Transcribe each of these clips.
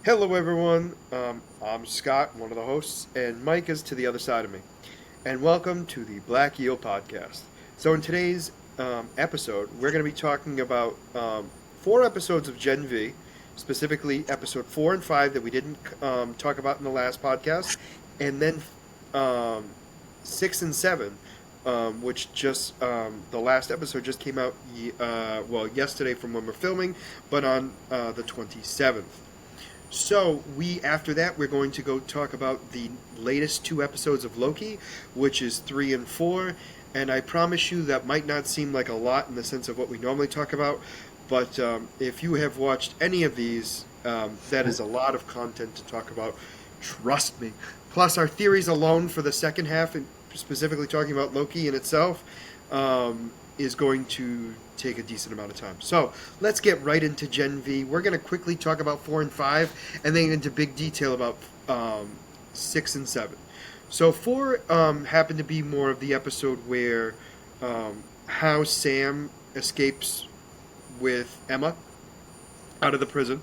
Hello, everyone. I'm Scott, one of the hosts, and Mike is to the other side of me. And welcome to the Black Eel Podcast. So, in today's episode, we're going to be talking about four episodes of Gen V, specifically episode 4 and 5 that we didn't talk about in the last podcast, and then um, 6 and 7, which just the last episode just came out, yesterday from when we're filming, but on the 27th. So we after that we're going to go talk about the latest two episodes of Loki, which is 3 and 4. And I promise you that might not seem like a lot in the sense of what we normally talk about, but if you have watched any of these, that is a lot of content to talk about. Trust me. Plus our theories alone for the second half, and specifically talking about Loki in itself, is going to take a decent amount of time. So let's get right into Gen V. We're going to quickly talk about 4 and 5, and then into big detail about 6 and 7. So 4 happened to be more of the episode where how Sam escapes with Emma out of the prison.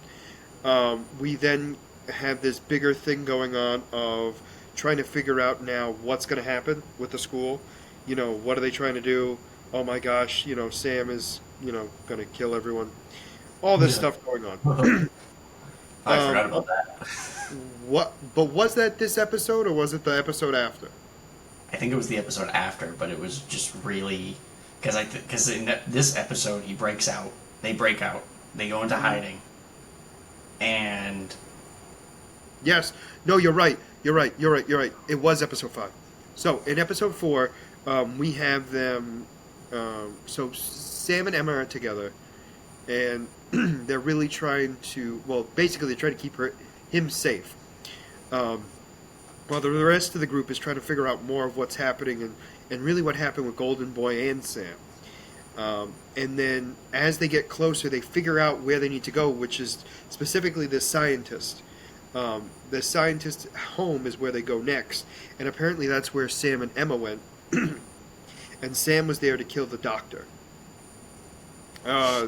We then have this bigger thing going on of trying to figure out now what's going to happen with the school. What are they trying to do? Oh my gosh, Sam is, going to kill everyone. All this Yeah. stuff going Oh, on. I forgot What, about that. but was that this episode or was it the episode after? I think it was the episode after, but it was just really because in this episode he breaks out. They break out. They go into Mhm. hiding, and Yes. No, you're right. You're right. You're right. You're right. It was episode 5. So in episode 4, we have them. So Sam and Emma are together, and they're really trying to. Well, basically, they're trying to keep him safe. Um, while the rest of the group is trying to figure out more of what's happening and really what happened with Golden Boy and Sam. And then as they get closer, they figure out where they need to go, which is specifically this scientist. The scientist's home is where they go next, and apparently that's where Sam and Emma went. And Sam was there to kill the doctor,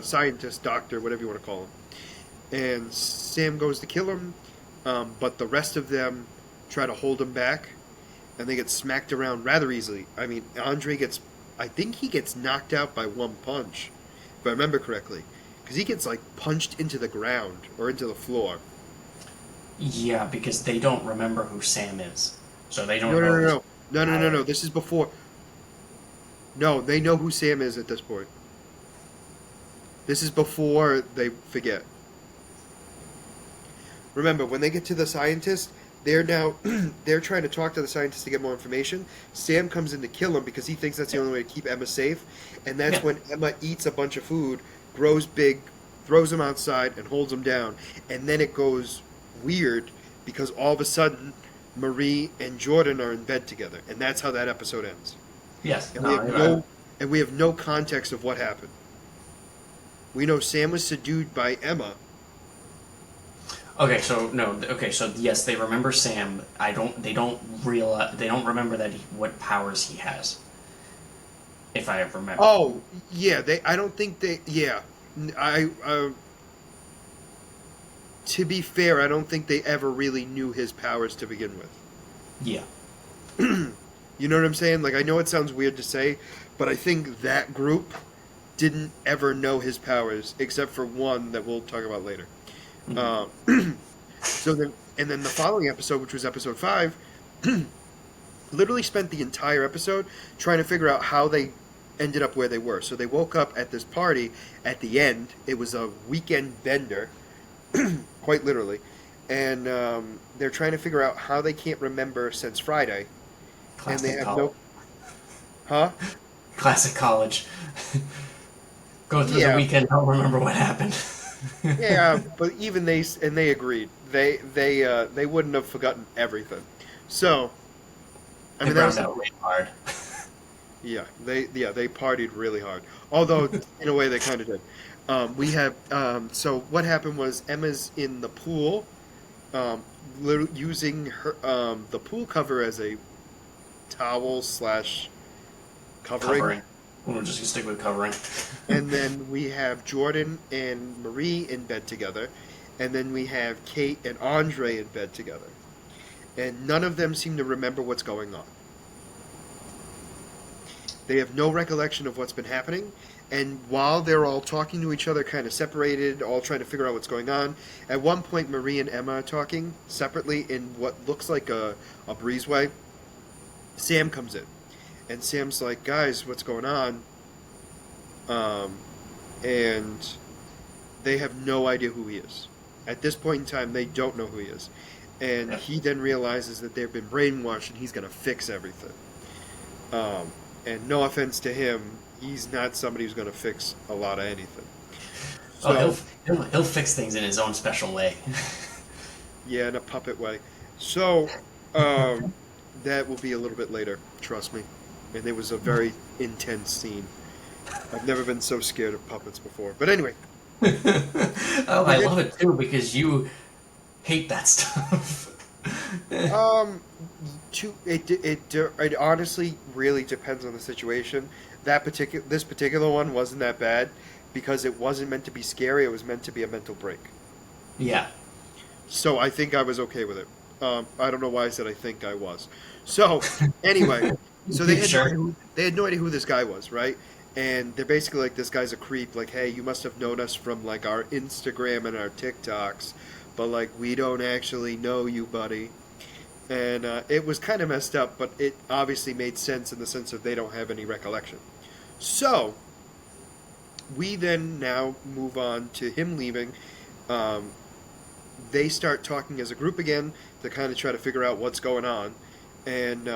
scientist, doctor, whatever you want to call him. And Sam goes to kill him, but the rest of them try to hold him back, and they get smacked around rather easily. I mean, I think he gets knocked out by one punch, if I remember correctly, because he gets like punched into the ground or into the floor. yeah, because they don't remember who Sam is, so they No, don't no, know no, his no, no, no, no, power. no. This is before. No, they know who Sam is at this point. This is before they forget. Remember, when they get to the scientist, they're now they're trying to talk to the scientist to get more information. Sam comes in to kill him because he thinks that's the Yeah, only way to keep Emma safe, and that's yeah, when Emma eats a bunch of food, grows big, throws him outside, and holds him down. And then it goes weird because all of a sudden, Marie and Jordan are in bed together, and that's how that episode ends. yes. And No, we have I, no and we have no context of what happened. We know Sam was subdued by Emma. okay, so no, okay, so yes, they remember Sam. I don't. They don't realize. They don't remember what powers he has. If I remember. Oh, yeah, they. I don't think they. Yeah, I. To be fair, I don't think they ever really knew his powers to begin with. Yeah. You know what I'm saying? Like, I know it sounds weird to say, but I think that group didn't ever know his powers, except for one that we'll talk about later. Hmm. Uh, and then the following episode, which was episode 5, literally spent the entire episode trying to figure out how they ended up where they were. So they woke up at this party at the end. It was a weekend bender, quite literally. And they're trying to figure out how they can't remember since Friday. And they Classic have college. no. Huh? Classic college. Go through the Yeah. weekend, don't remember what happened. Yeah, but even they agreed. They wouldn't have forgotten everything. So, I They mean, that was browned the out really hard. they partied really hard. Although in a way they kind of did. We have so what happened was Emma's in the pool, um, using her the pool cover as a towel slash covering, Covering. We're just gonna stick with covering. and then we have Jordan and Marie in bed together, and then we have Kate and Andre in bed together, and none of them seem to remember what's going on. They have no recollection of what's been happening, and while they're all talking to each other, kind of separated, all trying to figure out what's going on, at one point Marie and Emma are talking separately in what looks like a breezeway. Sam comes in, and Sam's like, "Guys, what's going on?" And they have no idea who he is. At this point in time, they don't know who he is. And Yep. he then realizes that they've been brainwashed and he's going to fix everything. Um, and no offense to him, he's not somebody who's going to fix a lot of anything. Oh, So, he'll fix things in his own special way. yeah, in a puppet way. So, um, that will be a little bit later, trust me. And it was a very intense scene. I've never been so scared of puppets before. But anyway, Oh, we I get love it too because you hate that stuff. Um, it honestly really depends on the situation. This particular one wasn't that bad because it wasn't meant to be scary. It was meant to be a mental break. Yeah. So I think I was okay with it. I don't know why I said I think I was. So anyway, so You sure? they had no idea who this guy was, right? And they're basically like, this guy's a creep. Like, hey, you must have known us from like our Instagram and our TikToks, but like we don't actually know you, buddy. And it was kind of messed up, but it obviously made sense in the sense of they don't have any recollection. So we then now move on to him leaving. Um, they start talking as a group again to kind of try to figure out what's going on, and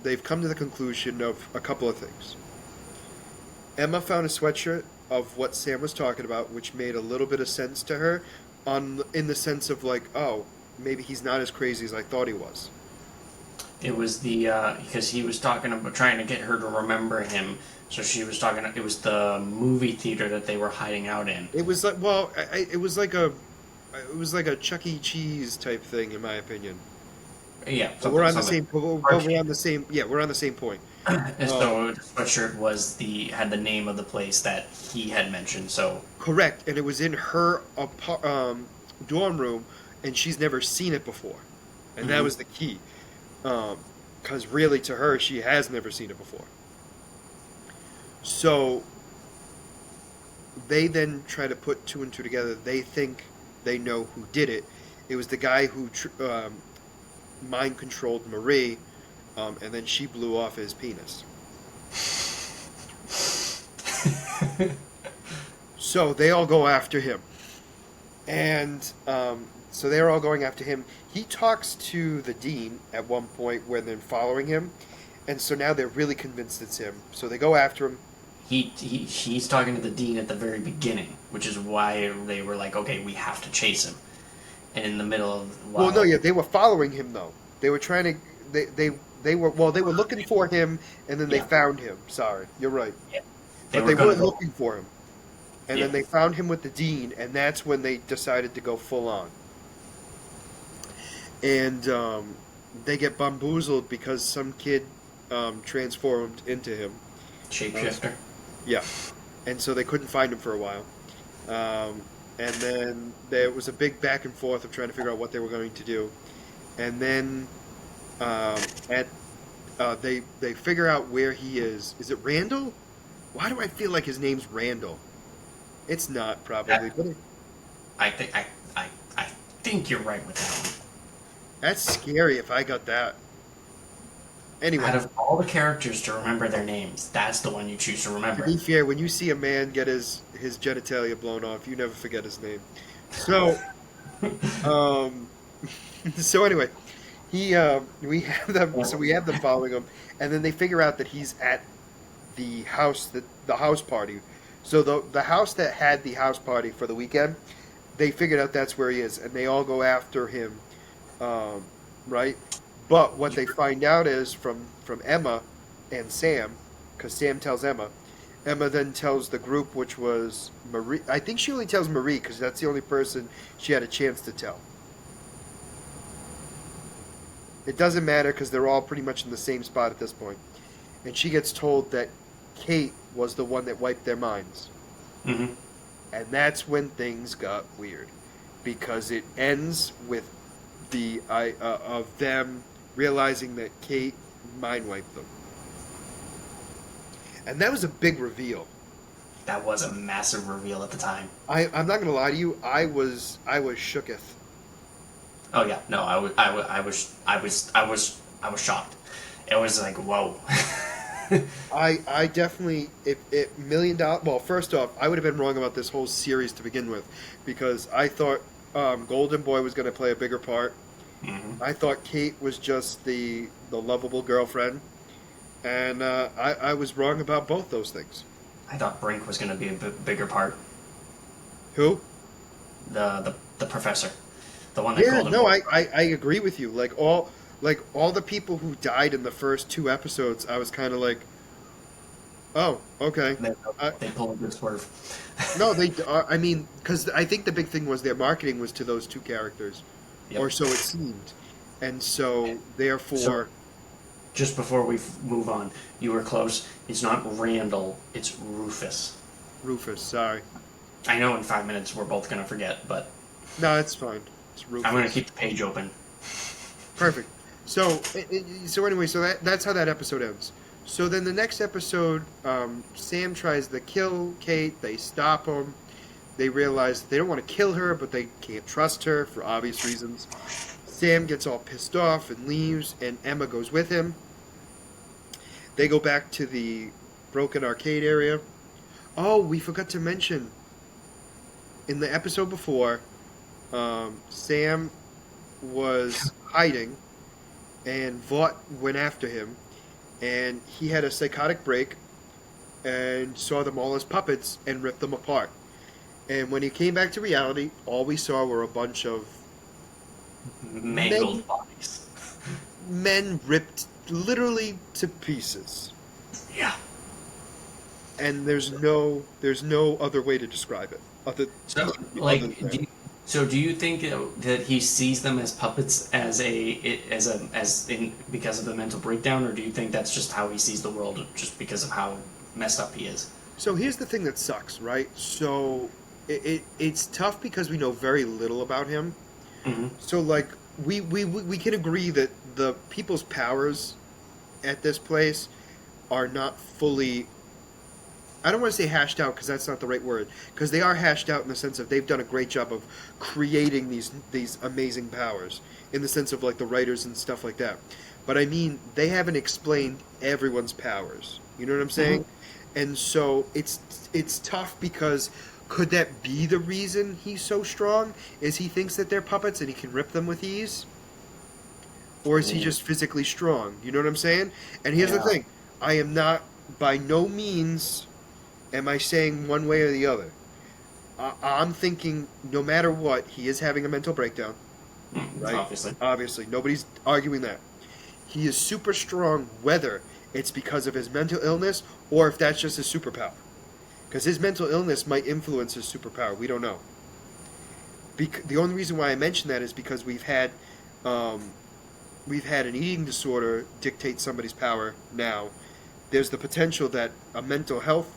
they've come to the conclusion of a couple of things. Emma found a sweatshirt of what Sam was talking about, which made a little bit of sense to her, on in the sense of like, oh, maybe he's not as crazy as I thought he was. It was the because he was talking about trying to get her to remember him. So she was talking. It was the movie theater that they were hiding out in. It was like, well, it was like a Chuck E. Cheese type thing, in my opinion. Yeah, But we're on the something. same, but we're on the same, yeah, we're on the same point. And Um, so the sweatshirt was had the name of the place that he had mentioned. So Correct, and it was in her dorm room, and she's never seen it before, and that mhm. was the key. Because really, to her, she has never seen it before. So they then try to put two and two together. They think they know who did it. It was the guy who mind controlled Marie, and then she blew off his penis. So they all go after him. And so they're all going after him. He talks to the dean at one point when they're following him. And so now they're really convinced it's him. So they go after him. He's talking to the dean at the very beginning, which is why they were like, okay, we have to chase him. And in the middle of Well, no, while yeah, they were following him though. They were trying to. They were looking for him, and then they yeah, found him. Sorry, you're right. yeah, they But were they gonna weren't go. looking for him, and Yeah, then they found him with the dean, and that's when they decided to go full on. And they get bamboozled because some kid transformed into him. Uh, shapeshifter. yeah, and so they couldn't find him for a while. Um, and then there was a big back and forth of trying to figure out what they were going to do. And then at they figure out where he is. Is it Randall? Why do I feel like his name's Randall? It's not probably, That, but I think you're right with that one. that's scary if I got that. Anyway, Out of all the characters to remember their names, that's the one you choose to to remember. be fair, when you see a man get his genitalia blown off, you never forget his name. So, um, so anyway, we have them following him, and then they figure out that he's at the house party. So the house that had the house party for the weekend, they figured out that's where he is, and they all go after him, um, right? But what they find out is from Emma and Sam, because Sam tells Emma. Emma then tells the group, which was Marie. I think she only tells Marie because that's the only person she had a chance to tell. It doesn't matter because they're all pretty much in the same spot at this point. And she gets told that Kate was the one that wiped their minds. Hmm. And that's when things got weird. because it ends with the of them realizing that Kate mind wiped them, and that was a big reveal. That was a massive reveal at the time. I'm not gonna lie to you. I was shooketh. Oh yeah, no, I was shocked. It was like, whoa. I definitely if $1 million. Well, first off, I would have been wrong about this whole series to begin with, because I thought Golden Boy was going to play a bigger part. I thought Kate was just the lovable girlfriend, and I was wrong about both those things. I thought Brink was going to be a bigger part. Who? The professor, the one that Yeah, Golden no, Boy. I agree with you. Like all the people who died in the first two episodes, I was kind of like, oh, okay. They, I, they pull a good swerve. no, they. I mean, because I think the big thing was their marketing was to those two characters, Yep. or so it seemed, and so therefore, So, just before we move on, you were close. It's not Randall, it's Rufus. Rufus. Sorry, I know in 5 minutes we're both going to forget, but no, it's fine. It's Rufus. I'm going to keep the page open. Perfect. So, so anyway, so that's how that episode ends. So then the next episode, Sam tries to kill Kate. They stop him. They realize they don't want to kill her, but they can't trust her for obvious reasons. Sam gets all pissed off and leaves, and Emma goes with him. They go back to the broken arcade area. Oh, we forgot to mention in the episode before, Sam was hiding, and Vought went after him, and he had a psychotic break and saw them all as puppets and ripped them apart. And when he came back to reality, all we saw were a bunch of Mangled bodies. men ripped literally to pieces. Yeah. And there's no other way to describe it. So, other than- do you think that he sees them as puppets as because of the mental breakdown, or do you think that's just how he sees the world, just because of how messed up he is? So here's the thing that sucks, right? So it's tough because we know very little about him. Mm-hmm. So like we can agree that the people's powers at this place are not fully. I don't want to say hashed out because that's not the right word. Because they are hashed out in the sense of they've done a great job of creating these amazing powers in the sense of like the writers and stuff like that. But I mean, they haven't explained everyone's powers. You know what I'm saying? Mm-hmm. And so it's tough because could that be the reason he's so strong? Is he thinks that they're puppets and he can rip them with ease? Or is he just physically strong? You know what I'm saying? And here's the thing. I am not, by no means, am I saying one way or the other. I'm thinking no matter what, he is having a mental breakdown. Right? Obviously. Nobody's arguing that. He is super strong whether it's because of his mental illness or if that's just his superpower. Because his mental illness might influence his superpower. We don't know. The only reason why I mention that is because we've had an eating disorder dictate somebody's power now. There's the potential that a mental health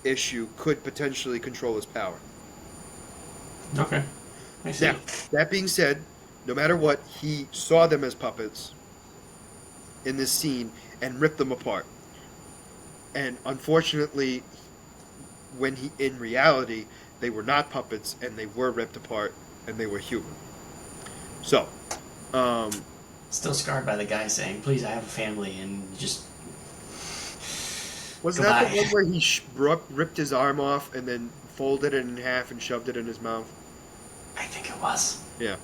issue could potentially control his power. Okay. I see. Now, that being said, no matter what, he saw them as puppets in this scene and ripped them apart. And unfortunately, in reality, they were not puppets and they were ripped apart and they were human. So, Still scarred by the guy saying, "Please, I have a family," and just was goodbye. that the one where he ripped his arm off and then folded it in half and shoved it in his mouth? I think it was. Yeah.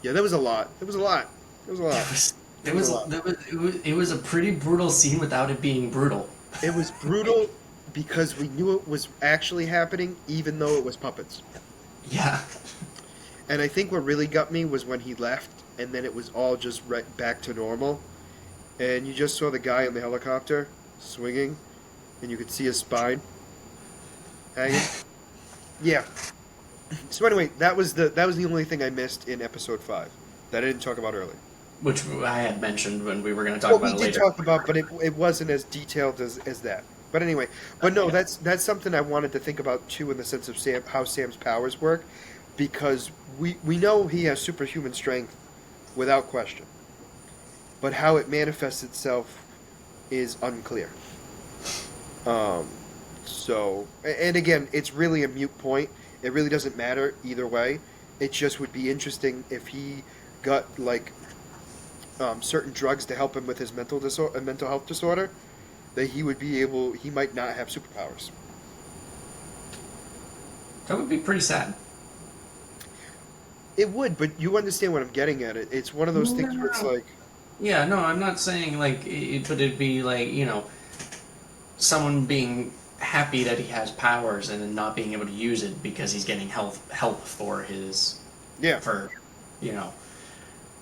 Yeah, that was a lot. It was a lot. It was a pretty brutal scene without it being brutal. It was brutal because we knew it was actually happening, even though it was puppets. Yeah. And I think what really got me was when he left, and then it was all just right back to normal, and you just saw the guy in the helicopter swinging, and you could see his spine hanging. Yeah. So anyway, that was the only thing I missed in episode 5 that I didn't talk about earlier. Which I had mentioned when we were going to talk about it later. We did talk about, but it wasn't as detailed as that. But anyway, that's something I wanted to think about too, in the sense of how Sam's powers work. because we know he has superhuman strength without question, but how it manifests itself is unclear. Um, and again, it's really a mute point. It really doesn't matter either way. It just would be interesting if he got like certain drugs to help him with his mental health disorder, that he would be able. He might not have superpowers. That would be pretty sad. It would, but you understand what I'm getting at. It's one of those things where it's No. like, Yeah, no, I'm not saying like but it'd be like someone being happy that he has powers and then not being able to use it because he's getting help for his yeah, for you know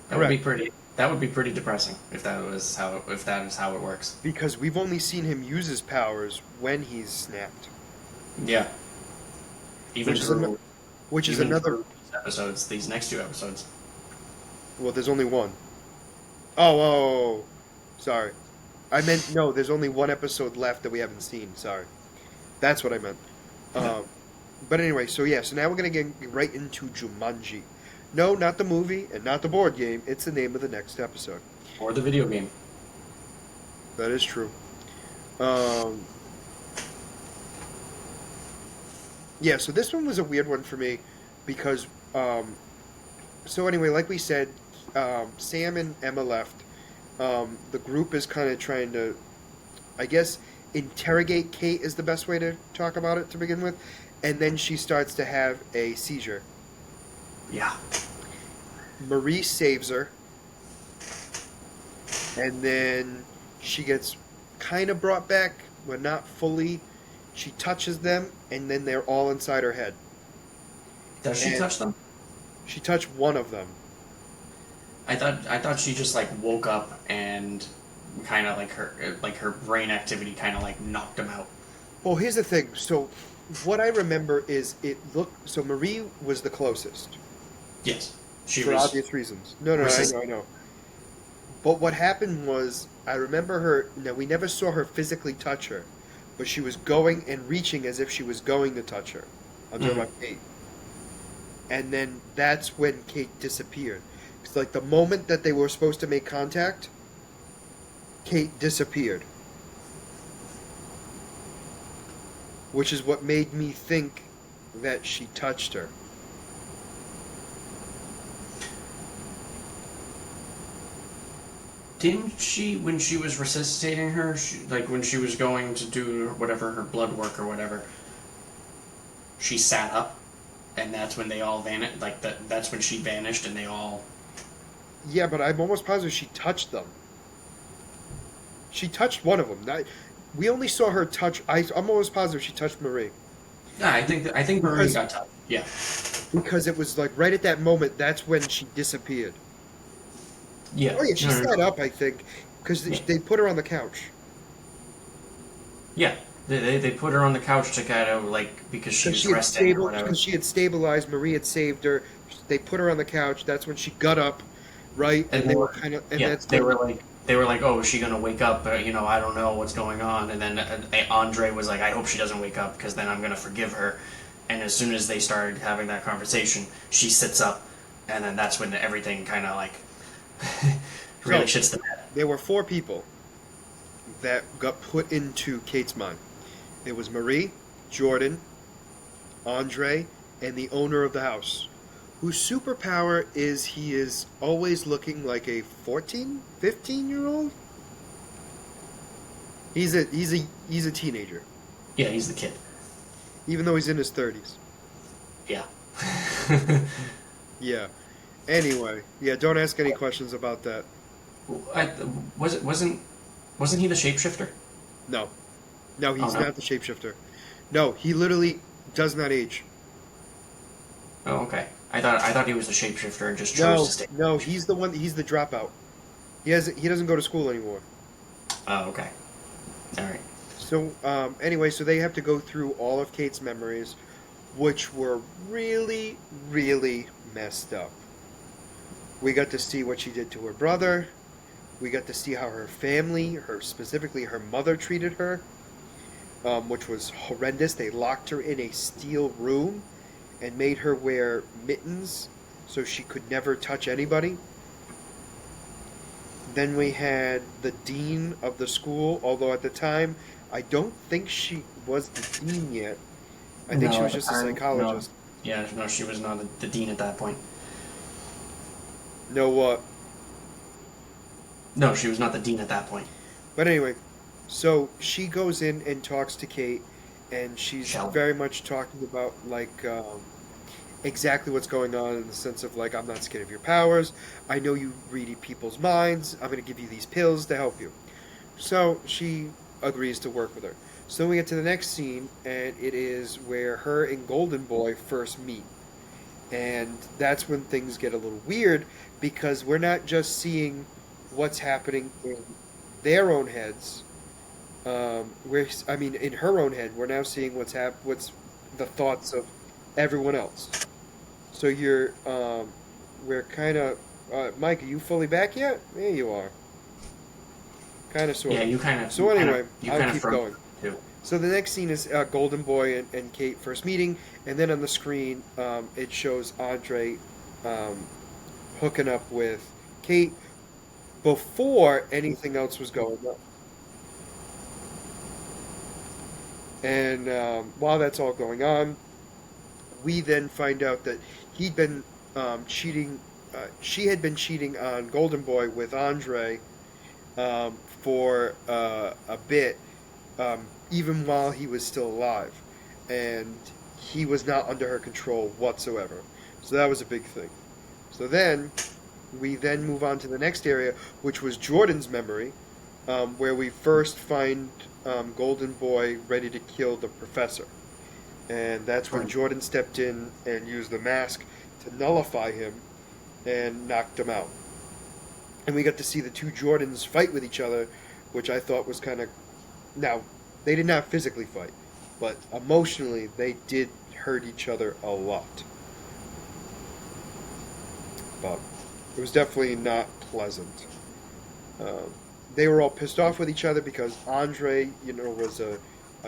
that would be correct. pretty that would be pretty depressing if that is how it works. Because we've only seen him use his powers when he's snapped, Yeah, even which is an, through which is even another. through these next two episodes. Well, there's only one. Oh, sorry. I meant no. There's only one episode left that we haven't seen. Sorry, that's what I meant. Yeah. But anyway, so yeah. So now we're gonna get right into Jumanji. No, not the movie and not the board game. It's the name of the next episode. Or the video game. That is true. Um, yeah. So this one was a weird one for me because. So anyway, like we said, Sam and Emma left. The group is kind of trying to, I guess, interrogate Kate is the best way to talk about it to begin with, and then she starts to have a seizure. Yeah. Marie saves her, and then she gets kind of brought back, but not fully. She touches them, and then they're all inside her head. Does she And touch them? she touched one of them. I thought she just like woke up and kind of like her brain activity kind of like knocked him out. Well, here's the thing. So, what I remember is it looked. So Marie was the closest Yes, she for was obvious reasons. No, resistant. I know. But what happened was, I remember her. Now we never saw her physically touch her, but she was going and reaching as if she was going to touch her. I'm talking Mhm. about Kate. And then that's when Kate disappeared. It's like the moment that they were supposed to make contact, Kate disappeared, which is what made me think that she touched her. Didn't she, when she was resuscitating her, like when she was going to do whatever her blood work or whatever, she sat up, and that's when they all vanished. Like that's when she vanished, and they all. Yeah, but I'm almost positive she touched them. She touched one of them. We only saw her touch. I'm almost positive she touched Marie Yeah, I think Marie because got touched. Yeah, it was like right at that moment. That's when she disappeared. yeah, Oh yeah, she no, no, sat no. up. I think because Yeah, they put her on the couch. yeah. They put her on the couch to kind of like because she Because was resting or whatever. she had stabilized. Marie had saved her. They put her on the couch. That's when she got up, right? And And they they were were, kind of, and yeah, that's when, they were like, oh, is she gonna wake up? I don't know what's going on. And then Andre was like, I hope she doesn't wake up because then I'm gonna forgive her. And as soon as they started having that conversation, she sits up, and then that's when everything kind of like really so shits the bed. there were four people that got put into Kate's mind. It was Marie, Jordan, Andre, and the owner of the house, whose superpower is he is always looking like a 14, 15-year-old. He's a teenager, Yeah, he's the kid. even though he's in his 30s. Yeah. Yeah. Anyway, yeah, don't ask any questions about that. I, was it wasn't he the shapeshifter? No. No, Oh he's no. not the shapeshifter. No, he literally does not age. Oh okay. I thought he was the shapeshifter and just chose No, to stay. no, he's the one. He's the dropout. He doesn't go to school anymore. Oh okay. All right. So anyway, so they have to go through all of Kate's memories, which were really, really messed up. We got to see what she did to her brother. We got to see how her family, her specifically her mother, treated her, which was horrendous. They locked her in a steel room and made her wear mittens so she could never touch anybody. Then we had the dean of the school, although at the time I don't think she was the dean yet. I think she No, was at the just a time, no. psychologist. Yeah, no, she was not the dean at that point. No, what? No, she was not the dean at that point. But anyway, so she goes in and talks to Kate, and she's Shall. very much talking about like exactly what's going on in the sense of like I'm not scared of your powers. I know you read people's minds. I'm going to give you these pills to help you. So she agrees to work with her. So then we get to the next scene, and it is where her and Golden Boy first meet. And that's when things get a little weird because we're not just seeing what's happening in their own heads. In her own head, we're now seeing what's the thoughts of everyone else. So we're kind of, Mike, are you fully back yet? There you are. Kind of, sort Yeah, of. you kind of. So anyway, you I'll kind of keep froze going. too. So the next scene is Golden Boy and Kate first meeting, and then on the screen it shows Andre um, hooking up with Kate before anything else was going on. And while that's all going on, we then find out that he'd been cheating. She had been cheating on Golden Boy with Andre for a bit, even while he was still alive, and he was not under her control whatsoever. So that was a big thing. So then we then move on to the next area, which was Jordan's memory, where we first find Golden Boy ready to kill the professor. And that's when Right. Jordan stepped in and used the mask to nullify him and knocked him out. And we got to see the two Jordans fight with each other, which I thought was kind of. Now, they did not physically fight, but emotionally, they did hurt each other a lot. But it was definitely not pleasant. Um, they were all pissed off with each other because Andre, was a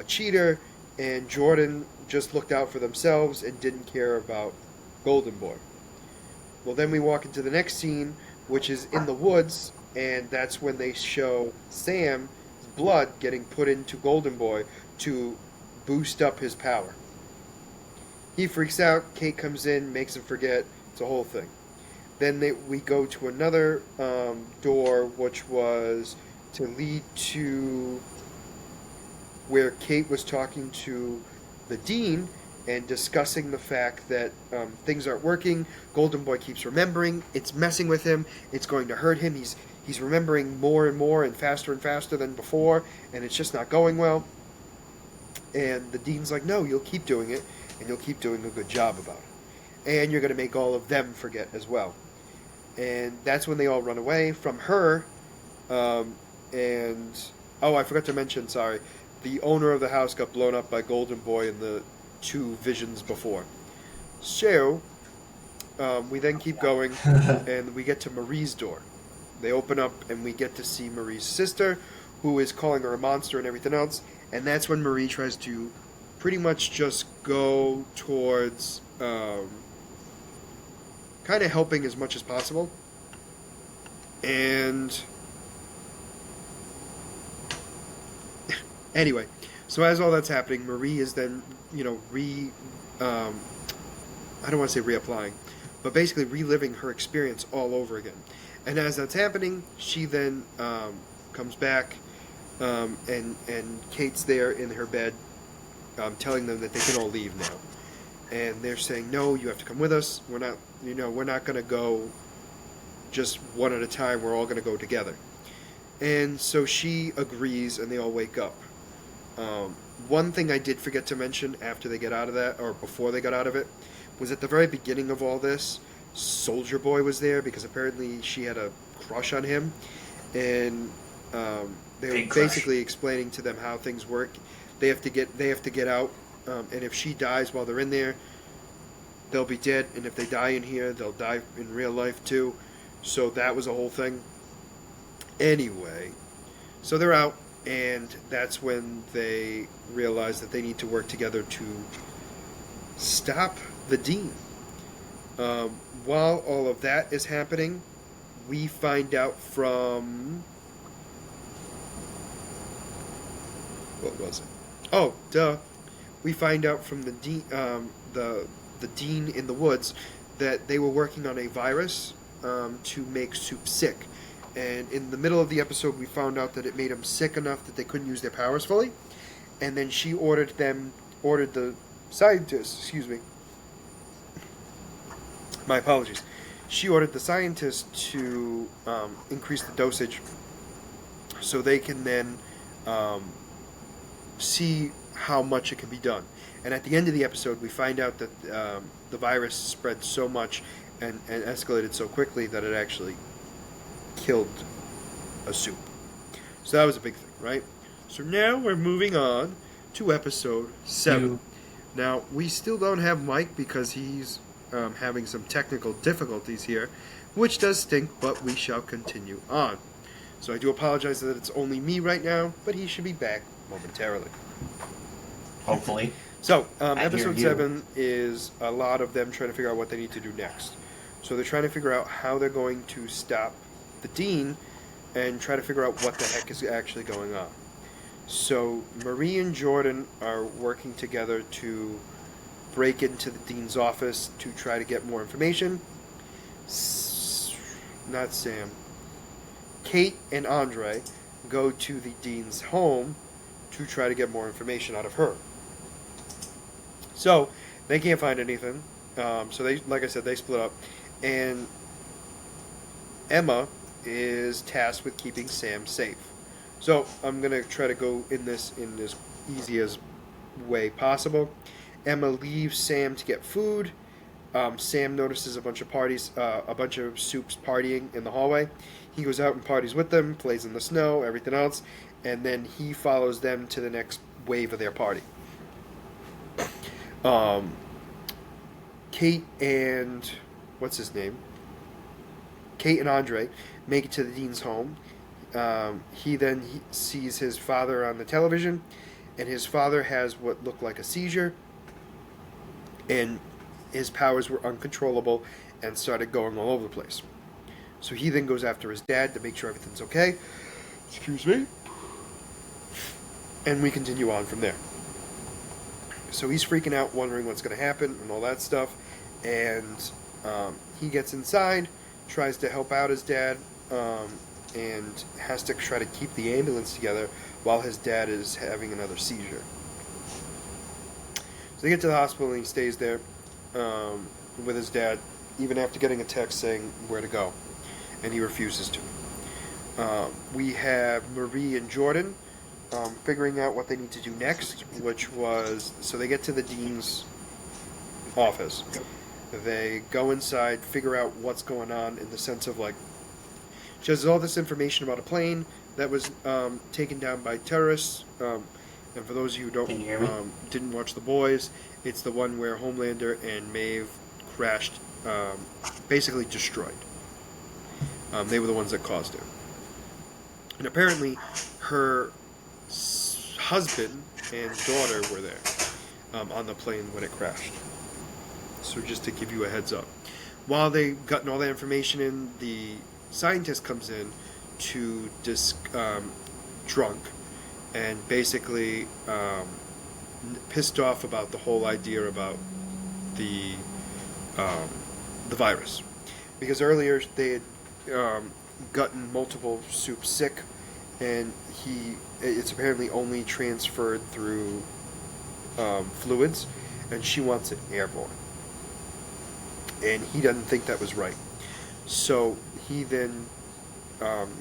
cheater, and Jordan just looked out for themselves and didn't care about Golden Boy. Well, then we walk into the next scene, which is in the woods, and that's when they show Sam's blood getting put into Golden Boy to boost up his power. He freaks out. Kate comes in, makes him forget. It's a whole thing. Then we go to another door, which was to lead to where Kate was talking to the dean and discussing the fact that things aren't working. Golden Boy keeps remembering. It's messing with him. It's going to hurt him. He's remembering more and faster than before, and it's just not going well. And the dean's like, no, you'll keep doing it, and you'll keep doing a good job about it. And you're going to make all of them forget as well. And that's when they all run away from her. And, oh, I forgot to mention, sorry, the owner of the house got blown up by Golden Boy in the two visions before. So, we then keep going, and we get to Marie's door. They open up, and we get to see Marie's sister, who is calling her a monster and everything else. And that's when Marie tries to pretty much just go towards kind of helping as much as possible. And anyway, so as all that's happening, Marie is then, I don't want to say reapplying, but basically reliving her experience all over again. And as that's happening, she then comes back, and Kate's there in her bed, telling them that they can all leave now. And they're saying, no, you have to come with us. We're not going to go just one at a time. We're all going to go together. And so she agrees, and they all wake up. One thing I did forget to mention after they get out of that, or before they got out of it, was at the very beginning of all this, Soldier Boy was there because apparently she had a crush on him, and they Big were crush. basically explaining to them how things work. They have to get out, and if she dies while they're in there, they'll be dead. And if they die in here, they'll die in real life too. So that was a whole thing. Anyway, so they're out, and that's when they realize that they need to work together to stop the dean. While all of that is happening, we find out from what was it? Oh, duh. We find out from the dean, the dean in the woods, that they were working on a virus to make Soup sick. And in the middle of the episode, we found out that it made him sick enough that they couldn't use their powers fully. And then she ordered the scientists, excuse me. My apologies. She ordered the scientists to increase the dosage so they can then see how much it can be done. And at the end of the episode, we find out that the virus spread so much and escalated so quickly that it actually killed a Soup. So that was a big thing, right? So now we're moving on to episode 7. Now, we still don't have Mike because he's having some technical difficulties here, which does stink, but we shall continue on. So I do apologize that it's only me right now, but he should be back momentarily. Hopefully. So, episode 7 is a lot of them trying to figure out what they need to do next. So they're trying to figure out how they're going to stop the dean and try to figure out what the heck is actually going on. So Marie and Jordan are working together to break into the dean's office to try to get more information. Not Sam. Kate and Andre go to the dean's home to try to get more information out of her. So they can't find anything. So they, like I said, they split up, and Emma is tasked with keeping Sam safe. So I'm gonna try to go in this easiest way possible. Emma leaves Sam to get food. Sam notices a bunch of Soups partying in the hallway. He goes out and parties with them, plays in the snow, everything else, and then he follows them to the next wave of their party. Kate and Kate and Andre make it to the dean's home. He then sees his father on the television, and his father has what looked like a seizure, and his powers were uncontrollable and started going all over the place. So he then goes after his dad to make sure everything's okay. Excuse me. And we continue on from there. So he's freaking out, wondering what's going to happen and all that stuff. And he gets inside, tries to help out his dad, and has to try to keep the ambulance together while his dad is having another seizure. So they get to the hospital and he stays there with his dad, even after getting a text saying where to go. And he refuses to. We have Marie and Jordan figuring out what they need to do next, which was, so they get to the dean's office. They go inside, figure out what's going on in the sense of, like, she has all this information about a plane that was taken down by terrorists. And for those of you who didn't watch The Boys, it's the one where Homelander and Maeve crashed, basically destroyed. They were the ones that caused it. And apparently, her husband and daughter were there on the plane when it crashed. So just to give you a heads up. While they've gotten all that information in, the scientist comes in to drunk and basically pissed off about the whole idea about the virus. Because earlier they had gotten multiple Soups sick, and it's apparently only transferred through fluids, and she wants it airborne. And he doesn't think that was right. So he then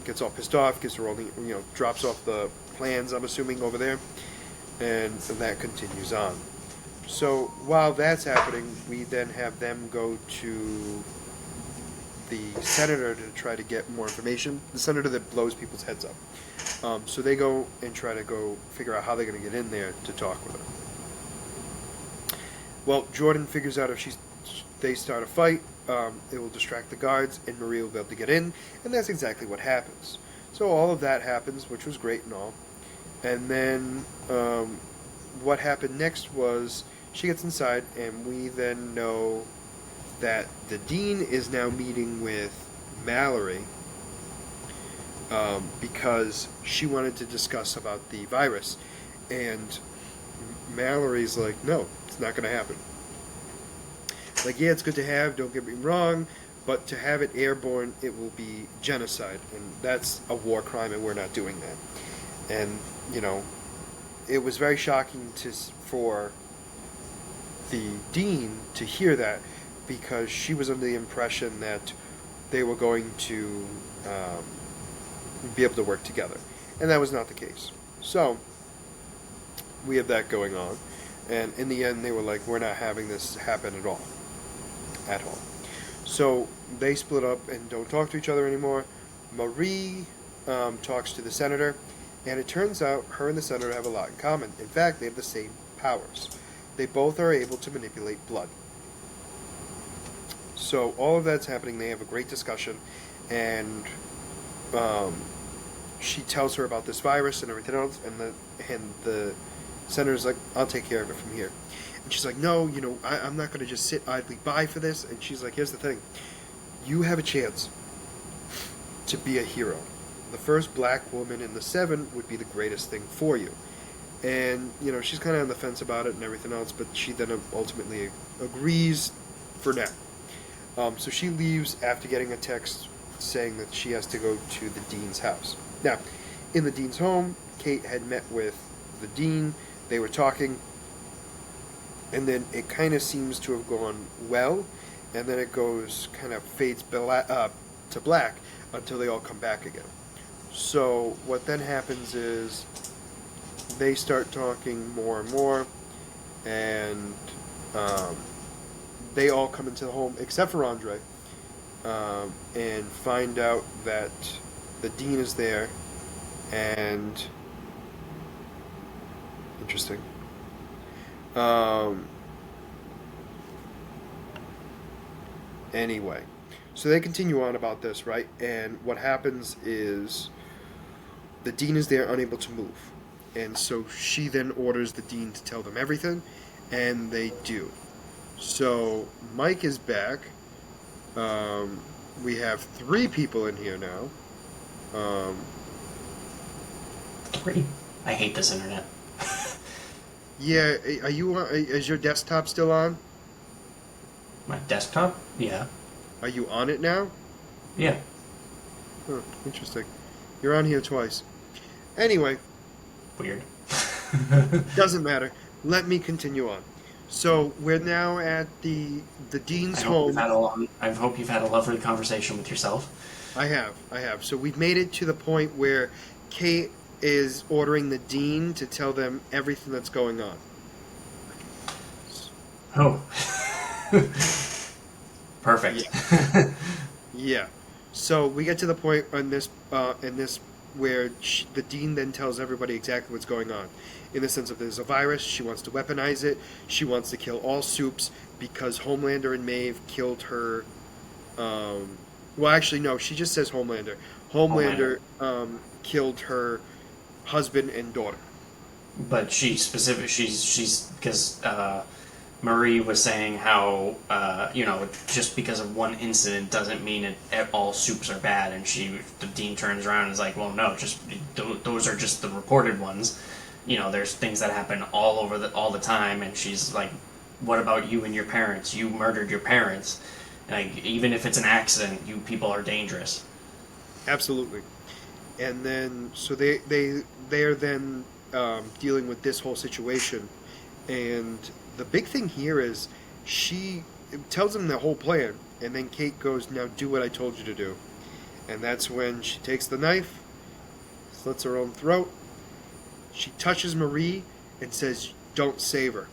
gets all pissed off, gives her all the, drops off the plans, I'm assuming, over there, and that continues on. So while that's happening, we then have them go to the senator to try to get more information, the senator that blows people's heads up. So they go and try to figure out how they're going to get in there to talk with her. Well, Jordan figures out if they start a fight, it will distract the guards, and Marie will be able to get in, and that's exactly what happens. So all of that happens, which was great and all. And then what happened next was she gets inside, and we then know that the dean is now meeting with Mallory because she wanted to discuss about the virus, and Mallory's like, no, it's not going to happen. Like, yeah, it's good to have, don't get me wrong, but to have it airborne, it will be genocide, and that's a war crime, and we're not doing that. And, you know, it was very shocking for the dean to hear that, because she was under the impression that they were going to be able to work together, and that was not the case. So we have that going on, and in the end, they were like, "We're not having this happen at all." So they split up and don't talk to each other anymore. Marie talks to the senator, and it turns out her and the senator have a lot in common. In fact, they have the same powers. They both are able to manipulate blood. So all of that's happening. They have a great discussion, and she tells her about this virus and everything else, and the senator's like, "I'll take care of it from here." And she's like, "No, I'm not going to just sit idly by for this." And she's like, "Here's the thing. You have a chance to be a hero. The first black woman in the Seven would be the greatest thing for you." And, she's kind of on the fence about it and everything else, but she then ultimately agrees for now. So she leaves after getting a text saying that she has to go to the dean's house. Now, in the dean's home, Kate had met with the dean. They were talking, and then it kind of seems to have gone well, and then it fades to black until they all come back again. So what then happens is they start talking more and more, and they all come into the home except for Andre, and find out that the dean is there, and interesting. Anyway, so they continue on about this, right? And what happens is the dean is there, unable to move. And so she then orders the dean to tell them everything, and they do. So Mike is back. We have 3 people in here now. Three. I hate this internet. Yeah, are you? Is your desktop still on? My desktop? Yeah. Are you on it now? Yeah. Huh, interesting. You're on here twice. Anyway, Weird. doesn't matter. Let me continue on. So we're now at the dean's home. I hope you've had a lovely conversation with yourself. I have. So we've made it to the point where Kate is ordering the dean to tell them everything that's going on. Oh. Perfect. Yeah. Yeah. So we get to the point in this where the dean then tells everybody exactly what's going on. In the sense of there's a virus, she wants to weaponize it, she wants to kill all Supes because Homelander and Maeve killed her. Well, actually, no, she just says Homelander. Homelander killed her husband and daughter. But she's because Marie was saying how just because of one incident doesn't mean all Supes are bad, and the dean turns around and is like, well, no, just those are just the reported ones. There's things that happen all the time, and she's like, what about you and your parents? You murdered your parents. Like, even if it's an accident, you people are dangerous. Absolutely. And then so they're then dealing with this whole situation, and the big thing here is she tells them the whole plan, and then Kate goes, "Now do what I told you to do," and that's when she takes the knife, slits her own throat. She touches Marie and says, "Don't save her,"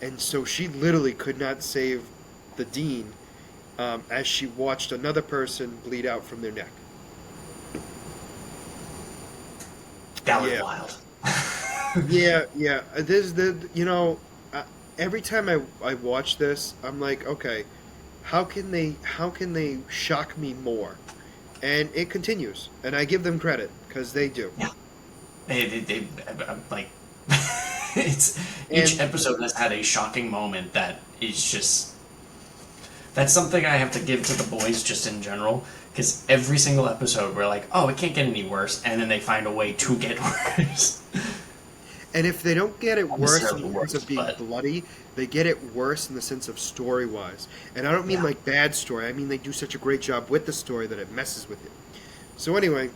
and so she literally could not save the dean, as she watched another person bleed out from their neck. That was wild. Yeah. Every time I watch this, I'm like, okay, how can they shock me more? And it continues, and I give them credit because they do. Yeah. They like It's each And episode has had a shocking moment that is just that's something I have to give to the boys just in general because every single episode we're like, oh, it can't get any worse, and then they find a way to get worse. and if they don't get it Not worse in necessarily the sense worse, of being but bloody, they get it worse in the sense of story wise. And I don't mean yeah, like bad story. I mean they do such a great job with the story that it messes with you. So anyway,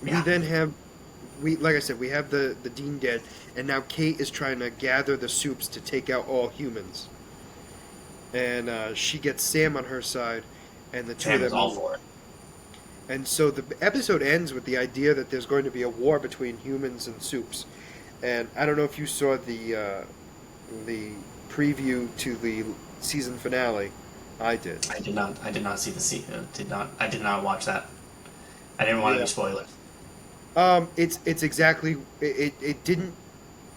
we yeah. then have we like I said, we have the dean dead, and now Kate is trying to gather the soups to take out all humans. And she gets Sam on her side, and the two of Sam is them all meet. for it. And so the episode ends with the idea that there's going to be a war between humans and soups. And I don't know if you saw the preview to the season finale. I did. I did not. I did not see the did not. I did not watch that. I didn't want Yeah. any spoilers. It's exactly it didn't.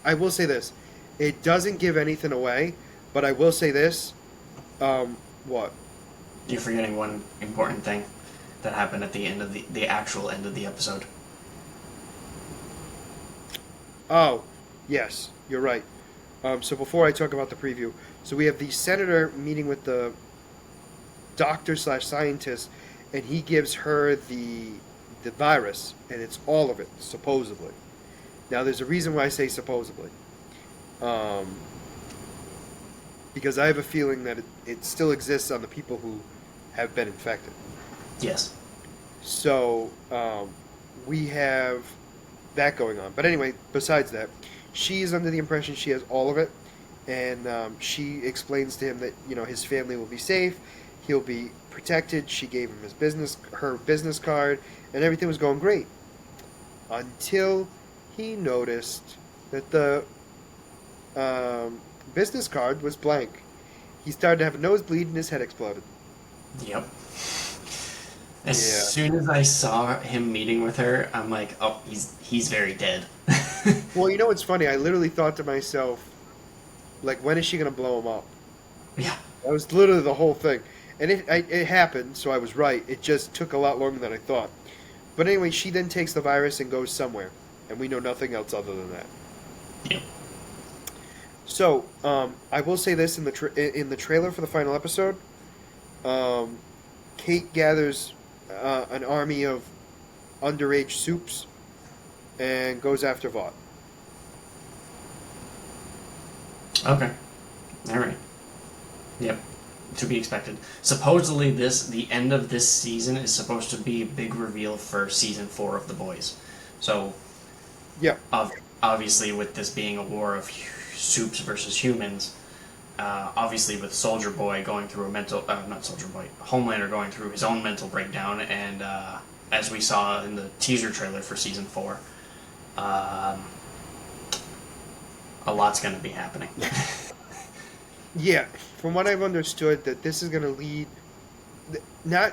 I will say this, it doesn't give anything away, but I will say this. What? You're forgetting one important thing that happened at the end of the actual end of the episode. Oh, yes, you're right. So before I talk about the preview, so we have the senator meeting with the doctor slash scientist, and he gives her the virus, and it's all of it supposedly. Now, there's a reason why I say supposedly, um, because I have a feeling that it still exists on the people who have been infected. Yes. So we have that going on. But anyway, besides that, she's under the impression she has all of it, and she explains to him that his family will be safe, he'll be protected. She gave him her business card, and everything was going great until he noticed that the business card was blank. He started to have a nosebleed, and his head exploded. Yep. As Yeah. soon as I saw him meeting with her, I'm like, oh, he's very dead. Well, what's funny? I literally thought to myself, like, when is she gonna blow him up? Yeah. That was literally the whole thing, and it happened. So I was right. It just took a lot longer than I thought. But anyway, she then takes the virus and goes somewhere, and we know nothing else other than that. Yep. So I will say this in the trailer for the final episode, um, Kate gathers an army of underage soups and goes after Vought. Okay. All right. Yep. To be expected. Supposedly, the end of this season is supposed to be a big reveal for season 4 of The Boys. So, Yeah, obviously, with this being a war of soups versus humans, obviously with Soldier Boy going through a mental, not Soldier Boy, Homelander going through his own mental breakdown, and as we saw in the teaser trailer for season 4, um, a lot's going to be happening. yeah. From what I've understood, that this is going to lead, not,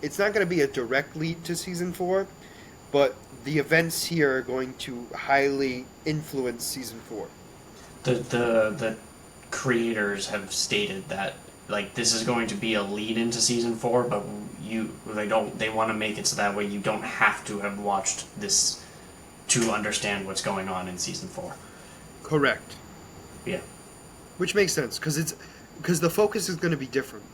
it's not going to be a direct lead to season 4, but the events here are going to highly influence season 4. The creators have stated that like this is going to be a lead into season 4, but they want to make it so that way you don't have to have watched this to understand what's going on in season 4. Correct. Yeah. Which makes sense because the focus is going to be different.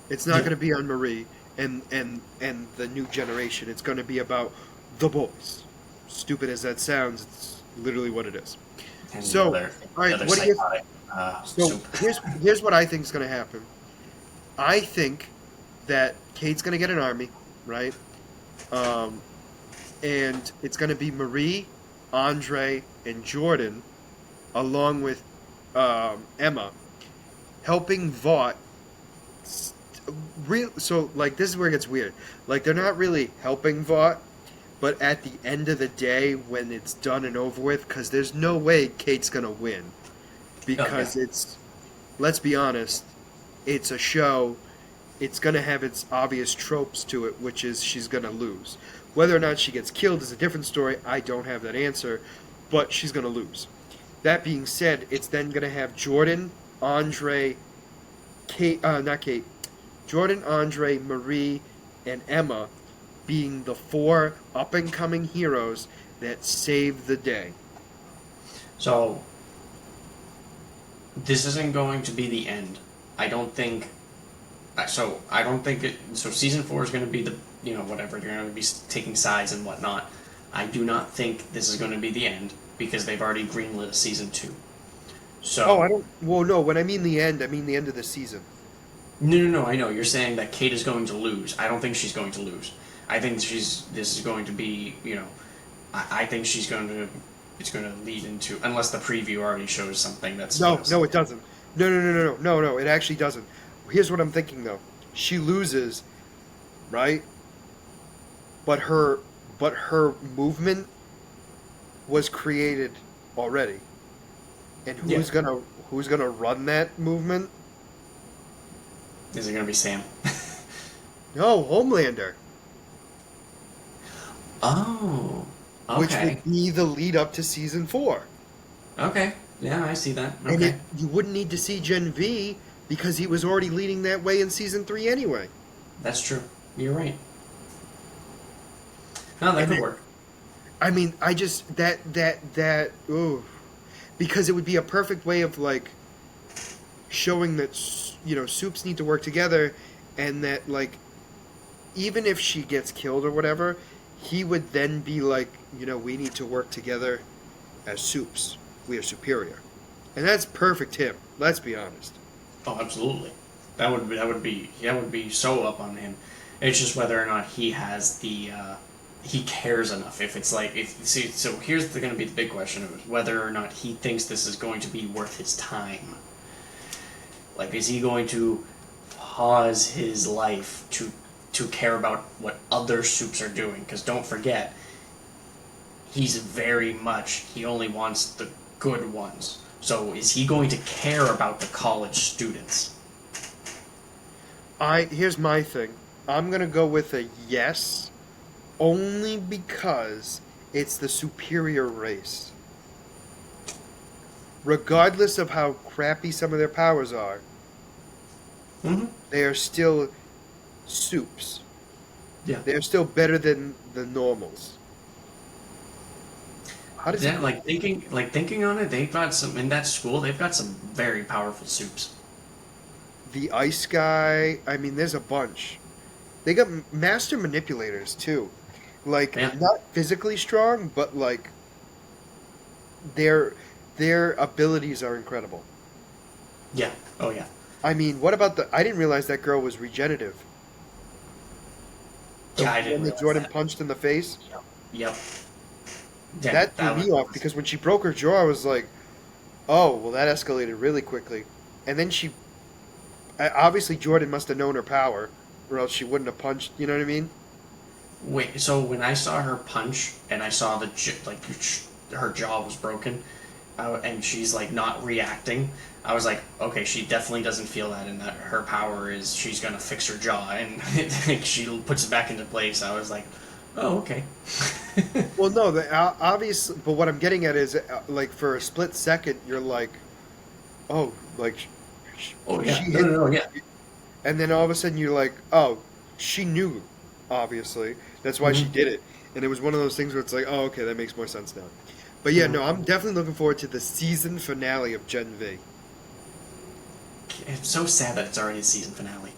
It's not Yeah. going to be on Marie and the new generation. It's going to be about the boys. Stupid as that sounds, it's literally what it is. And So, all the right, other what do you? psychotic So soup. here's what I think is going to happen. I think that Kate's going to get an army, right? Um, and it's going to be Marie, Andre, and Jordan, along with Emma, helping Vought. So like this is where it gets weird. Like they're not really helping Vought, but at the end of the day, when it's done and over with, because there's no way Kate's gonna win, because Okay. it's, let's be honest, it's a show. It's gonna have its obvious tropes to it, which is she's gonna lose. Whether or not she gets killed is a different story. I don't have that answer, but she's gonna lose. That being said, it's then gonna have Jordan, Andre, Kate, not Kate, Jordan, Andre, Marie, and Emma being the 4 up and coming heroes that save the day. So this isn't going to be the end. I don't think. So I don't think it. So season 4 is going to be the whatever you're going to be taking sides and whatnot. I do not think this is going to be the end because they've already greenlit a season 2. Oh, I So don't. Well, no. When I mean the end, I mean the end of the season. no. I know you're saying that Kate is going to lose. I don't think she's going to lose. I think this is going to be. I think she's going to. It's going to lead into unless the preview already shows something that's No, no, it doesn't. No. It actually doesn't. Here's what I'm thinking though. She loses, right? But her movement was created already. And Yeah. who's gonna run that movement? Is it going to be Sam? No, Homelander, Oh, which okay. would be the lead up to season 4. Okay. Yeah, I see that. And Okay. you wouldn't need to see Gen V because he was already leading that way in season 3 anyway. That's true. You're right. No, that And could then, work. I mean, I just that ooh, because it would be a perfect way of like showing that soups need to work together, and that like even if she gets killed or whatever, he would then be like, we need to work together as soups. We are superior, and that's perfect him. Let's be honest. Oh, absolutely. That would be so up on him. It's just whether or not he has the he cares enough. If it's like if see, so here's going to be the big question of whether or not he thinks this is going to be worth his time. Like, is he going to pause his life to care about what other soups are doing? Because don't forget, he's very much he only wants the good ones. So is he going to care about the college students? Here's my thing. I'm gonna go with a yes, only because it's the superior race. Regardless of how crappy some of their powers are, Mm-hmm. they are still soups. Yeah. They're still better than the normals. How does That it? thinking on it, they've got some in that school. They've got some very powerful soups. The ice guy. I mean, there's a bunch. They got master manipulators too. Like Yeah. not physically strong, but like their their abilities are incredible. Yeah. Oh yeah. I mean, what about the? I didn't realize that girl was regenerative. The Yeah, I one didn't that realize Jordan that. punched in the face. Yep. Yep. Yeah, That threw that me off because when she broke her jaw, I was like, "Oh, well, that escalated really quickly." And then obviously Jordan must have known her power, or else she wouldn't have punched. You know what I mean? Wait. So when I saw her punch and I saw her jaw was broken, and she's like not reacting, I was like, okay, she definitely doesn't feel that, and that her power is she's gonna fix her jaw, and like, she puts it back into place. I was like, oh, okay. Well, no, obviously, but what I'm getting at is, like, for a split second, you're like, "Oh, like, Oh she yeah, no, hit," no, no, yeah. and then all of a sudden you're like, "Oh, she knew." Obviously, that's why she Hmm. did it, and it was one of those things where it's like, "Oh, okay, that makes more sense now." But yeah, no, I'm definitely looking forward to the season finale of Gen V. It's so sad that it's already a season finale.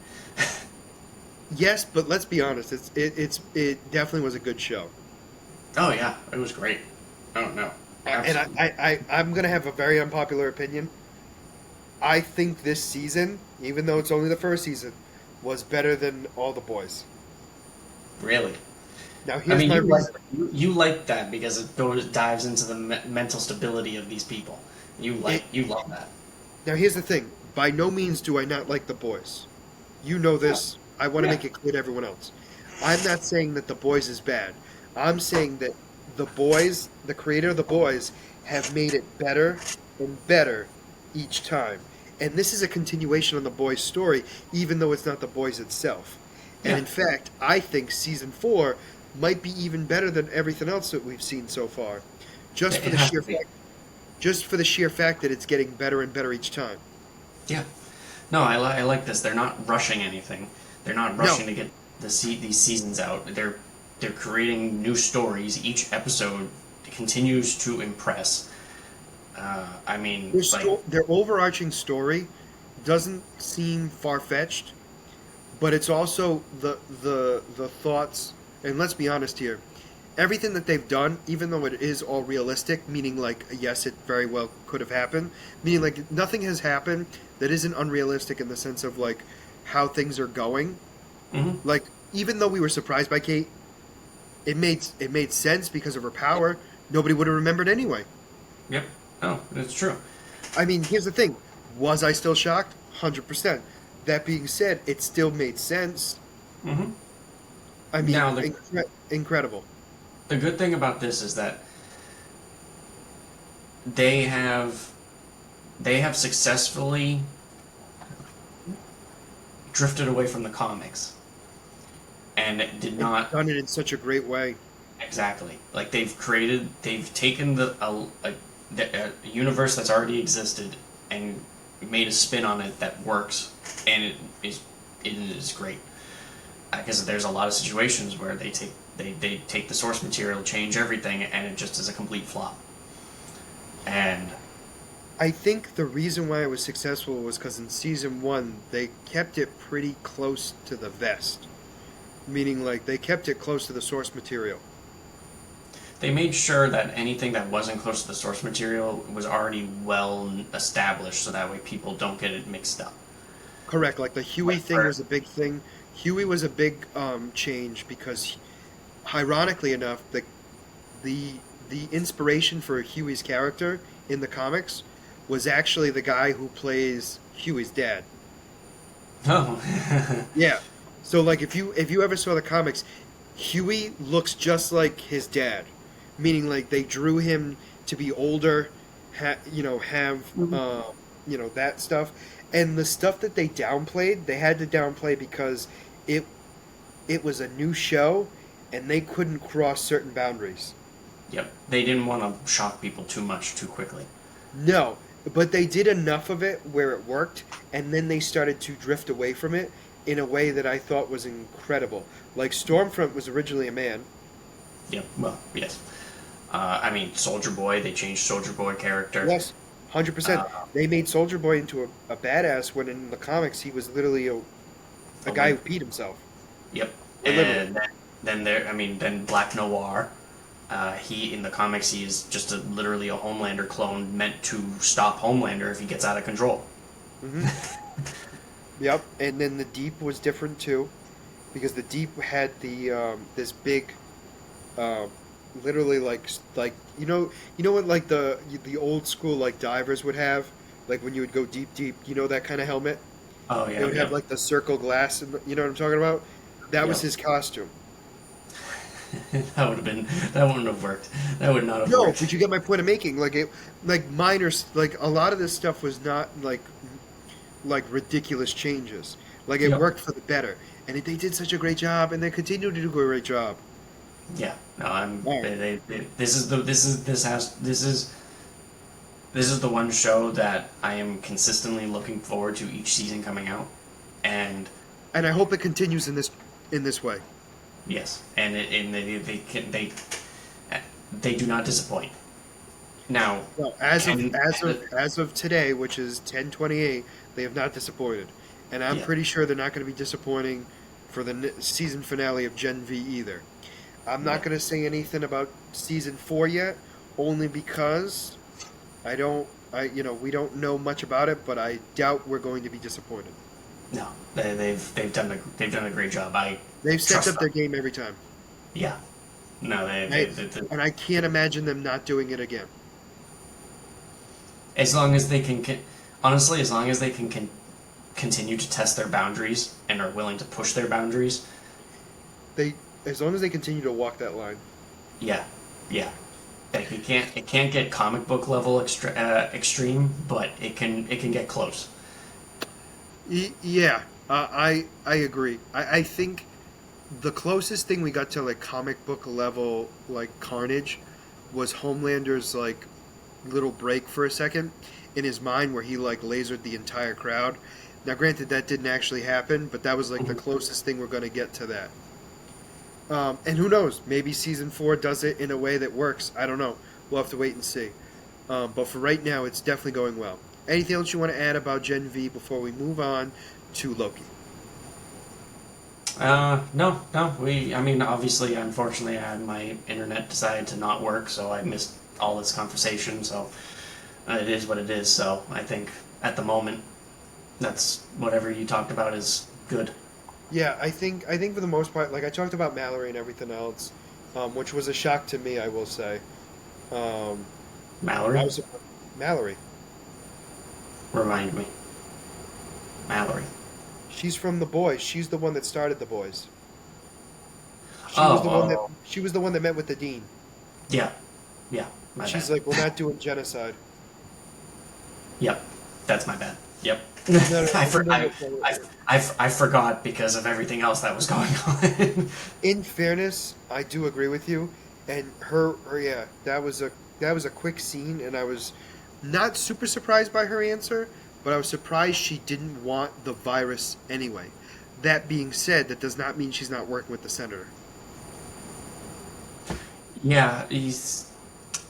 Yes, but let's be honest, it definitely was a good show. Oh yeah, it was great. Oh no, And absolutely. I'm gonna have a very unpopular opinion. I think this season, even though it's only the first season, was better than all the boys. Really. Now I here's mean, my reason. you like that because it dives into the mental stability of these people. It, You love that. Now here's the thing. By no means do I not like the boys. You know Yeah. this. I want to Yeah. make it clear to everyone else. I'm not saying that the boys is bad. I'm saying that the boys, the creator of the boys, have made it better and better each time. And this is a continuation on the boys' story, even though it's not the boys itself. And Yeah. in fact, I think season 4 might be even better than everything else that we've seen so far. Just for It the has sheer to be. fact just for the sheer fact that it's getting better and better each time. Yeah. No, I like this. They're not rushing anything. They're not No, rushing to get these seasons out. They're creating new stories. Each episode continues to impress. I mean, like, Their overarching story doesn't seem far fetched, but it's also the thoughts. And let's be honest here, everything that they've done, even though it is all realistic, meaning like yes, it very well could have happened, meaning like nothing has happened that isn't unrealistic in the sense of like how things are going. mhm. Like even though we were surprised by Kate, it made sense because of her power. Nobody would have remembered anyway. Yep. No, it's true. I mean, here's the thing: was I still shocked? 100%. That being said, it still made sense. Hmm. I mean, Now, incredible. the good thing about this is that they have they have successfully drifted away from the comics and did And not done it in such a great way. exactly like they've taken a universe that's already existed and made a spin on it that works, and it is great because there's a lot of situations where they take the source material, change everything, and it just is a complete flop. And I think the reason why it was successful was because in season one they kept it pretty close to the vest, meaning like they kept it close to the source material. they made sure that anything that wasn't close to the source material was already well established, so that way people don't get it mixed up. Correct. Like the Huey Like thing for was a big thing. Huey was a big change because, ironically enough, the the inspiration for Huey's character in the comics was actually the guy who plays Huey's dad. oh, Yeah. So like if you ever saw the comics, Huey looks just like his dad, meaning like they drew him to be older, have that stuff, and the stuff that they downplayed, they had to downplay because it it was a new show, and they couldn't cross certain boundaries. yep. They didn't want to shock people too much too quickly. No, but they did enough of it where it worked, and then they started to drift away from it in a way that I thought was incredible. Like Stormfront was originally a man. Yep. Well, yes. I mean, Soldier Boy. They changed Soldier Boy character. Yes, 100%. Uh, They made Soldier Boy into a badass when in the comics he was literally a a guy who wimp. peed himself. Yep. Or literally. And then there. I mean, then Black Noir. He in the comics he is just literally a Homelander clone meant to stop Homelander if he gets out of control. Hmm. Yep, and then the Deep was different too, because the Deep had the this big, uh, literally like you know what like the old school like divers would have, like when you would go deep, that kind of helmet. Oh They yeah, would have yeah, like the circle glass, and you know what I'm talking about. That was yeah. his costume. That wouldn't have worked. That would not have No, worked. but you get my point of making. Like minor, like a lot of this stuff was not like ridiculous changes. Like it Yep. worked for the better, and they did such a great job, and they continue to do a great job. Yeah. No, I'm. All right. This is the. This is the one show that I am consistently looking forward to each season coming out, and And I hope it continues in this way. yes, and they do not disappoint. Now, Well, can as of today, which is 10/28, they have not disappointed, and I'm yeah, pretty sure they're not going to be disappointing for the season finale of Gen V either. I'm not yeah. going to say anything about season 4 yet, only because we don't know much about it, but I doubt we're going to be disappointed. No, they've done a great job. I They've stepped trust up their them. game every time, Yeah. No, I, and I can't imagine them not doing it again. as long as they honestly, as long as they can continue to test their boundaries and are willing to push their boundaries, They, as long as they continue to walk that line. yeah, yeah. Like it can't get comic book level extreme, but it can get close. Yeah, I agree. I think the closest thing we got to like comic book level like Carnage was Homelander's like little break for a second in his mind where he like lasered the entire crowd. Now, granted, that didn't actually happen, but that was like the Mhm. closest thing we're going to get to that. And who knows? Maybe season 4 does it in a way that works. I don't know. We'll have to wait and see. But for right now, it's definitely going well. Anything else you want to add about Gen V before we move on to Loki? No, no. I mean, obviously, unfortunately, my internet decided to not work, so I missed all this conversation. So it is what it is. So I think at the moment, that's whatever you talked about is good. Yeah, I think for the most part, like I talked about Mallory and everything else, which was a shock to me, I will say. Um, I Mallory, was Mallory. remind me. Mallory. She's from the boys. She's the one that started the boys. She was the one that Oh, she was the one that met with the dean, yeah, yeah. and My she's bad. like, "We're not doing genocide." Yep, that's my bad. Yep. No, no, I, no, for, no, I, no, no, I, no. I forgot because of everything else that was going on. In fairness, I do agree with you, and yeah, that was a quick scene, and I was not super surprised by her answer, but I was surprised she didn't want the virus anyway. That being said, that does not mean she's not working with the senator. Yeah,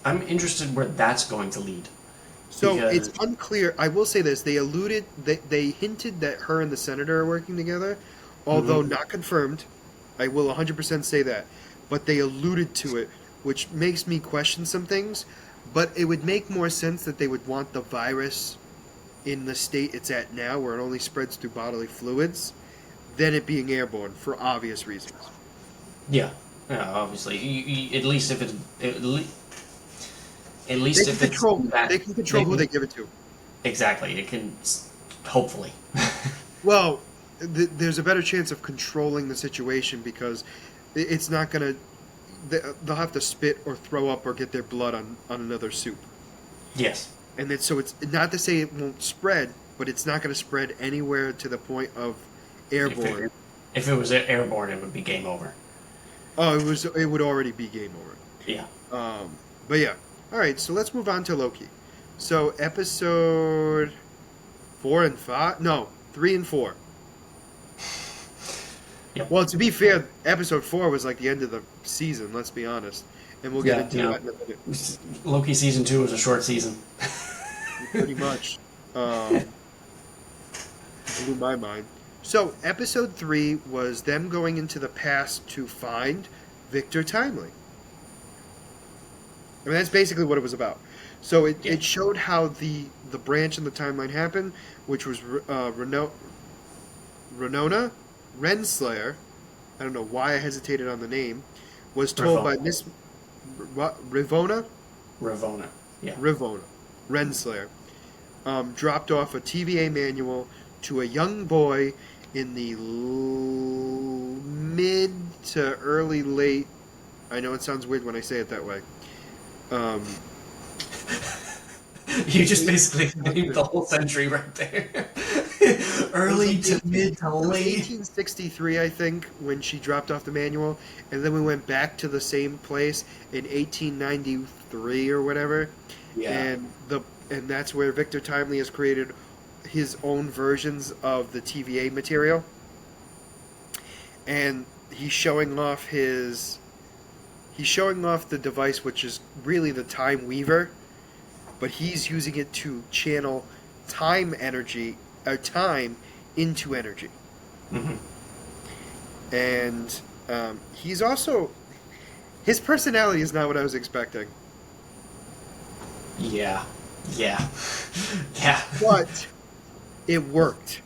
I'm interested where that's going to lead So it's because. unclear. I will say this: they hinted that her and the senator are working together, although Mhm. not confirmed. I will 100% say that, but they alluded to it, which makes me question some things. But it would make more sense that they would want the virus in the state it's at now, where it only spreads through bodily fluids, than it being airborne for obvious reasons. Yeah, yeah. Obviously, at least if it's at They least can if it's control. that They can control they who they can give it to. exactly. It can hopefully. Well, there's a better chance of controlling the situation because it's not gonna. They'll have to spit or throw up or get their blood on another soup, Yes. and so it's not to say it won't spread, but it's not going to spread anywhere to the point of If airborne. it if it was airborne, it would be game over. Oh, it would already be game Yeah. over. But yeah, all right. So let's move on to Loki. So episode 4 and 5, no, 3 and 4. Yep. Well, to be fair, episode 4 was like the end of the season. Let's be honest, and we'll get Yeah. into that in a minute. Loki season 2 was a short season. Pretty much. Um, Blew my mind. So, episode 3 was them going into the past to find Victor Timely. I mean, that's basically what it was about. So, it, Yeah. it showed how the branch in the timeline happened, which was Renona Renslayer. I don't know why I hesitated on the name. Was told by Ravona. Miss Rivona Ravona. Yeah. Rivona Renslayer dropped off a TVA manual to a young boy in the mid to early late. I know it sounds weird when I say it that way. Um, You just late basically named 1800s. the whole century right there. It was Early like to 18. mid to It was late. 1863, I think, when she dropped off the manual, and then we went back to the same place in 1893 or whatever, Yeah. and that's where Victor Timely has created his own versions of the TVA material, and he's showing off the device, which is really the Time Weaver, but he's using it to channel time into energy, Hmm. and he's also his personality is not what I was expecting, Yeah. Yeah. Yeah. but it worked.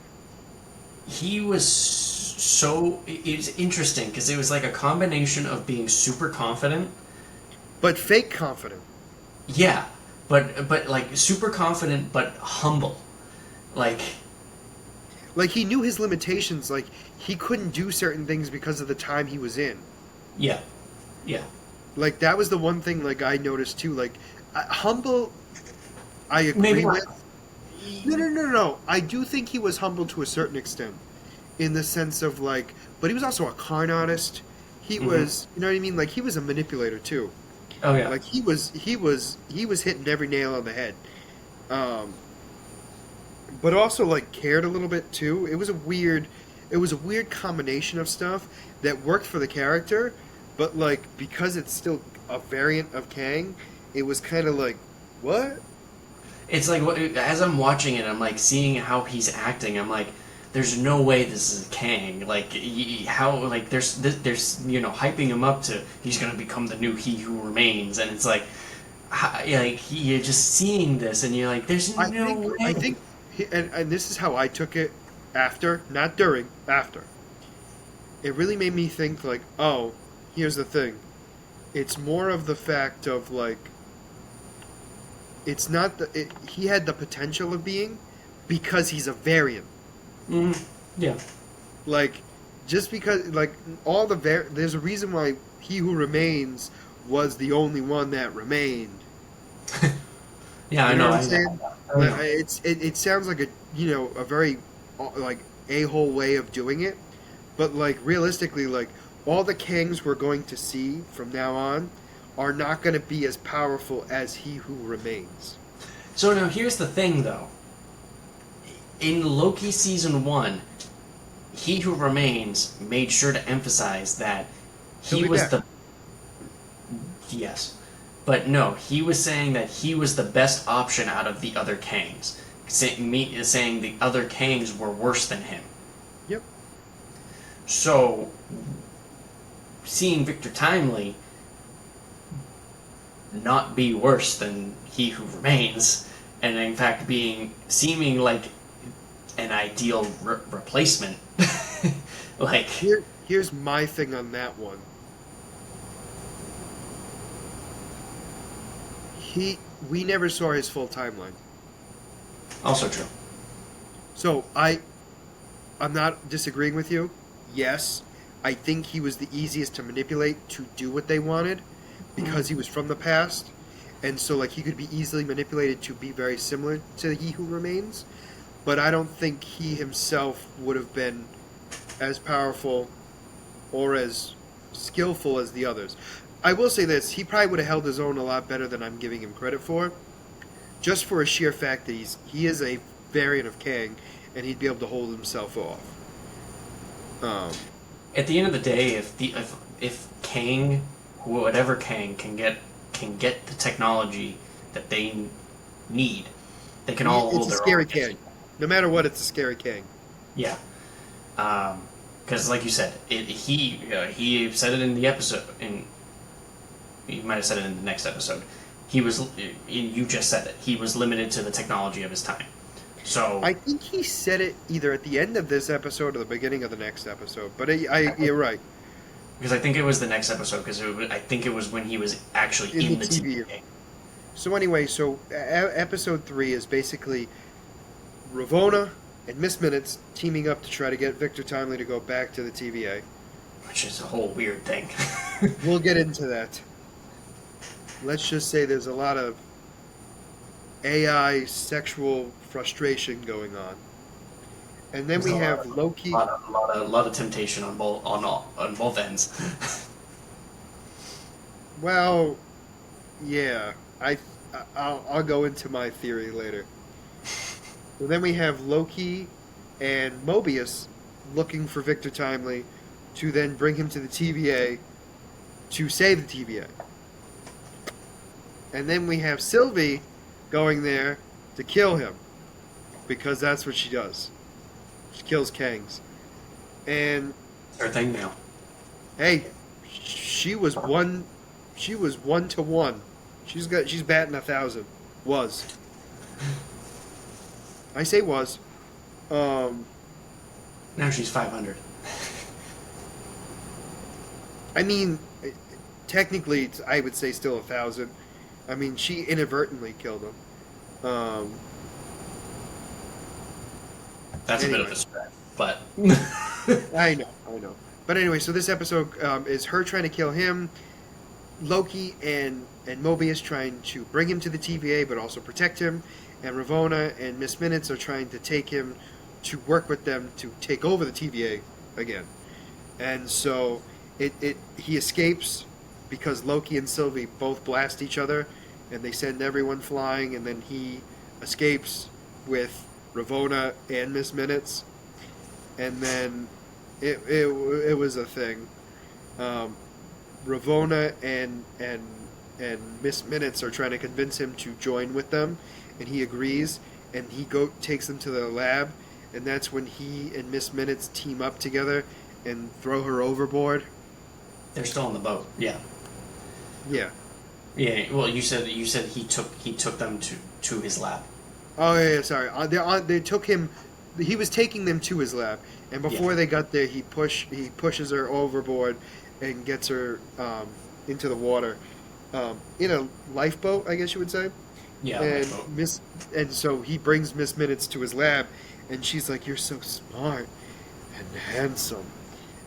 He was so. It was interesting because it was like a combination of being super confident. But fake confident. Yeah. But like super confident but humble. Like, Like he knew his limitations. Like he couldn't do certain things because of the time he was in. yeah. Yeah. Like that was the one thing like I noticed too. Like humble, I Maybe agree not. with. No, no, no, no. I do think he was humble to a certain extent, in the sense of like, but he was also a con artist. He Hmm. was, you know what I mean? Like he was a manipulator too. Oh yeah. Like he was hitting every nail on the head. Um, but also like cared a little bit too. It was a weird combination of stuff that worked for the character, but like because it's still a variant of Kang, it was kind of like What? It's like as I'm watching it, I'm like seeing how he's acting. I'm like, there's no way this is Kang. Like how like there's hyping him up to he's gonna become the new He Who Remains, and it's like you're just seeing this, and you're like, there's I no think I way. think and this is how I took it after, not during, after. It really made me think like, oh, here's the thing. It's more of the fact of like it's not he had the potential of being because he's a variant. Mm, yeah, Like just because like there's a reason why he who remains was the only one that remained. yeah, I You know know, what I'm I know, saying? I know. It sounds like a very like a hole way of doing it, but like realistically, like all the kings we're going to see from now on are not going to be as powerful as he who remains. So now here's the thing, though. In Loki season one, He Who Remains made sure to emphasize that He'll he be was back. the yes, but no, he was saying that he was the best option out of the other Kangs, saying the other Kangs were worse than him. Yep. So, seeing Victor Timely not be worse than He Who Remains, and in fact seeming like an ideal replacement, like Here's my thing on that one. We never saw his full timeline. also true. So I'm not disagreeing with you. Yes, I think he was the easiest to manipulate to do what they wanted because he was from the past, and so like he could be easily manipulated to be very similar to He Who Remains. But I don't think he himself would have been as powerful or as skillful as the others. I will say this: he probably would have held his own a lot better than I'm giving him credit for, just for a sheer fact that he is a variant of Kang, and he'd be able to hold himself off. Um, At the end of the day, if Kang, whatever Kang can get the technology that they need, they can all it's hold a their own scary against Kang. people. No matter what, it's a scary Kang. Yeah, because like you said, he said it in the episode. In you might have said it in the next episode. He was you just said it. He was limited to the technology of his time. So I think he said it either at the end of this episode or the beginning of the next episode. But you're right. because I think it was the next episode because I think it was when he was actually In the in the TV. TVA. So anyway, episode 3 is basically Ravonna and Miss Minutes teaming up to try to get Victor Timely to go back to the TVA. Which is a whole weird thing. We'll get into that. Let's just say there's a lot of AI sexual frustration going on. And then There's we a have Loki. lot of temptation on both ends. Well, yeah, I'll go into my theory later. And then we have Loki and Mobius looking for Victor Timely to then bring him to the TVA to save the TVA. And then we have Sylvie going there to kill him because that's what she does. She kills Kangs. And Her thing now. hey, she was one. She was 1 to 1. She's batting 1,000. Was I say was? Um, Now she's 500. I mean, technically, I would say still 1,000. I mean, she inadvertently killed him. That's a bit of Anyway, a stretch, but I know. But anyway, so this episode is her trying to kill him, Loki and Mobius trying to bring him to the TVA, but also protect him, and Ravonna and Miss Minutes are trying to take him to work with them to take over the TVA again. And so he escapes because Loki and Sylvie both blast each other, and they send everyone flying, and then he escapes with Ravonna and Miss Minutes, and then it was a thing. Um, Ravonna and and Miss Minutes are trying to convince him to join with them, and he agrees, and he takes them to the lab, and that's when he and Miss Minutes team up together and throw her overboard. They're still on the boat. Yeah. Yeah. Yeah. Well, you said he took them to his lab. Oh yeah, sorry. They took him. He was taking them to his lab, and before they got there, he pushes her overboard, and gets her into the water, in a lifeboat, I guess you would say. Yeah. And Lifeboat. so he brings Miss Minutes to his lab, and she's like, "You're so smart and handsome,"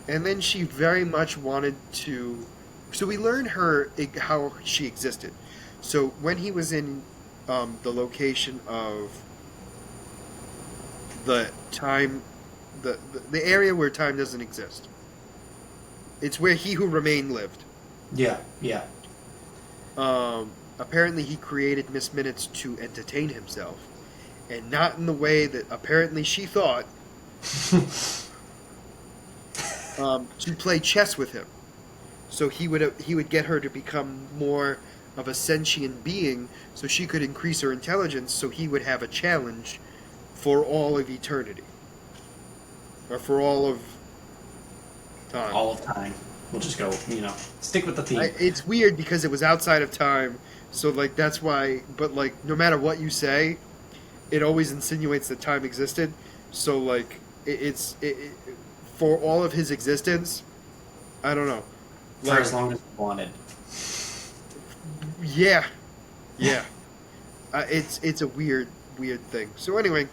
and then she very much wanted to. So we learned how she existed. So when he was in the location of the time, the area where time doesn't exist. It's where He Who Remained lived. Yeah. Yeah. Apparently, he created Miss Minutes to entertain himself, and not in the way that apparently she thought. To play chess with him, so he would get her to become more of a sentient being, so she could increase her intelligence, so he would have a challenge for all of eternity, or for all of time. All of time. We'll just go. Stick with the theme. It's weird because it was outside of time, so like that's why. But like, no matter what you say, it always insinuates that time existed. So like, for all of his existence, I don't know. For as long as he wanted. Yeah, yeah. It's a weird thing. So anyway,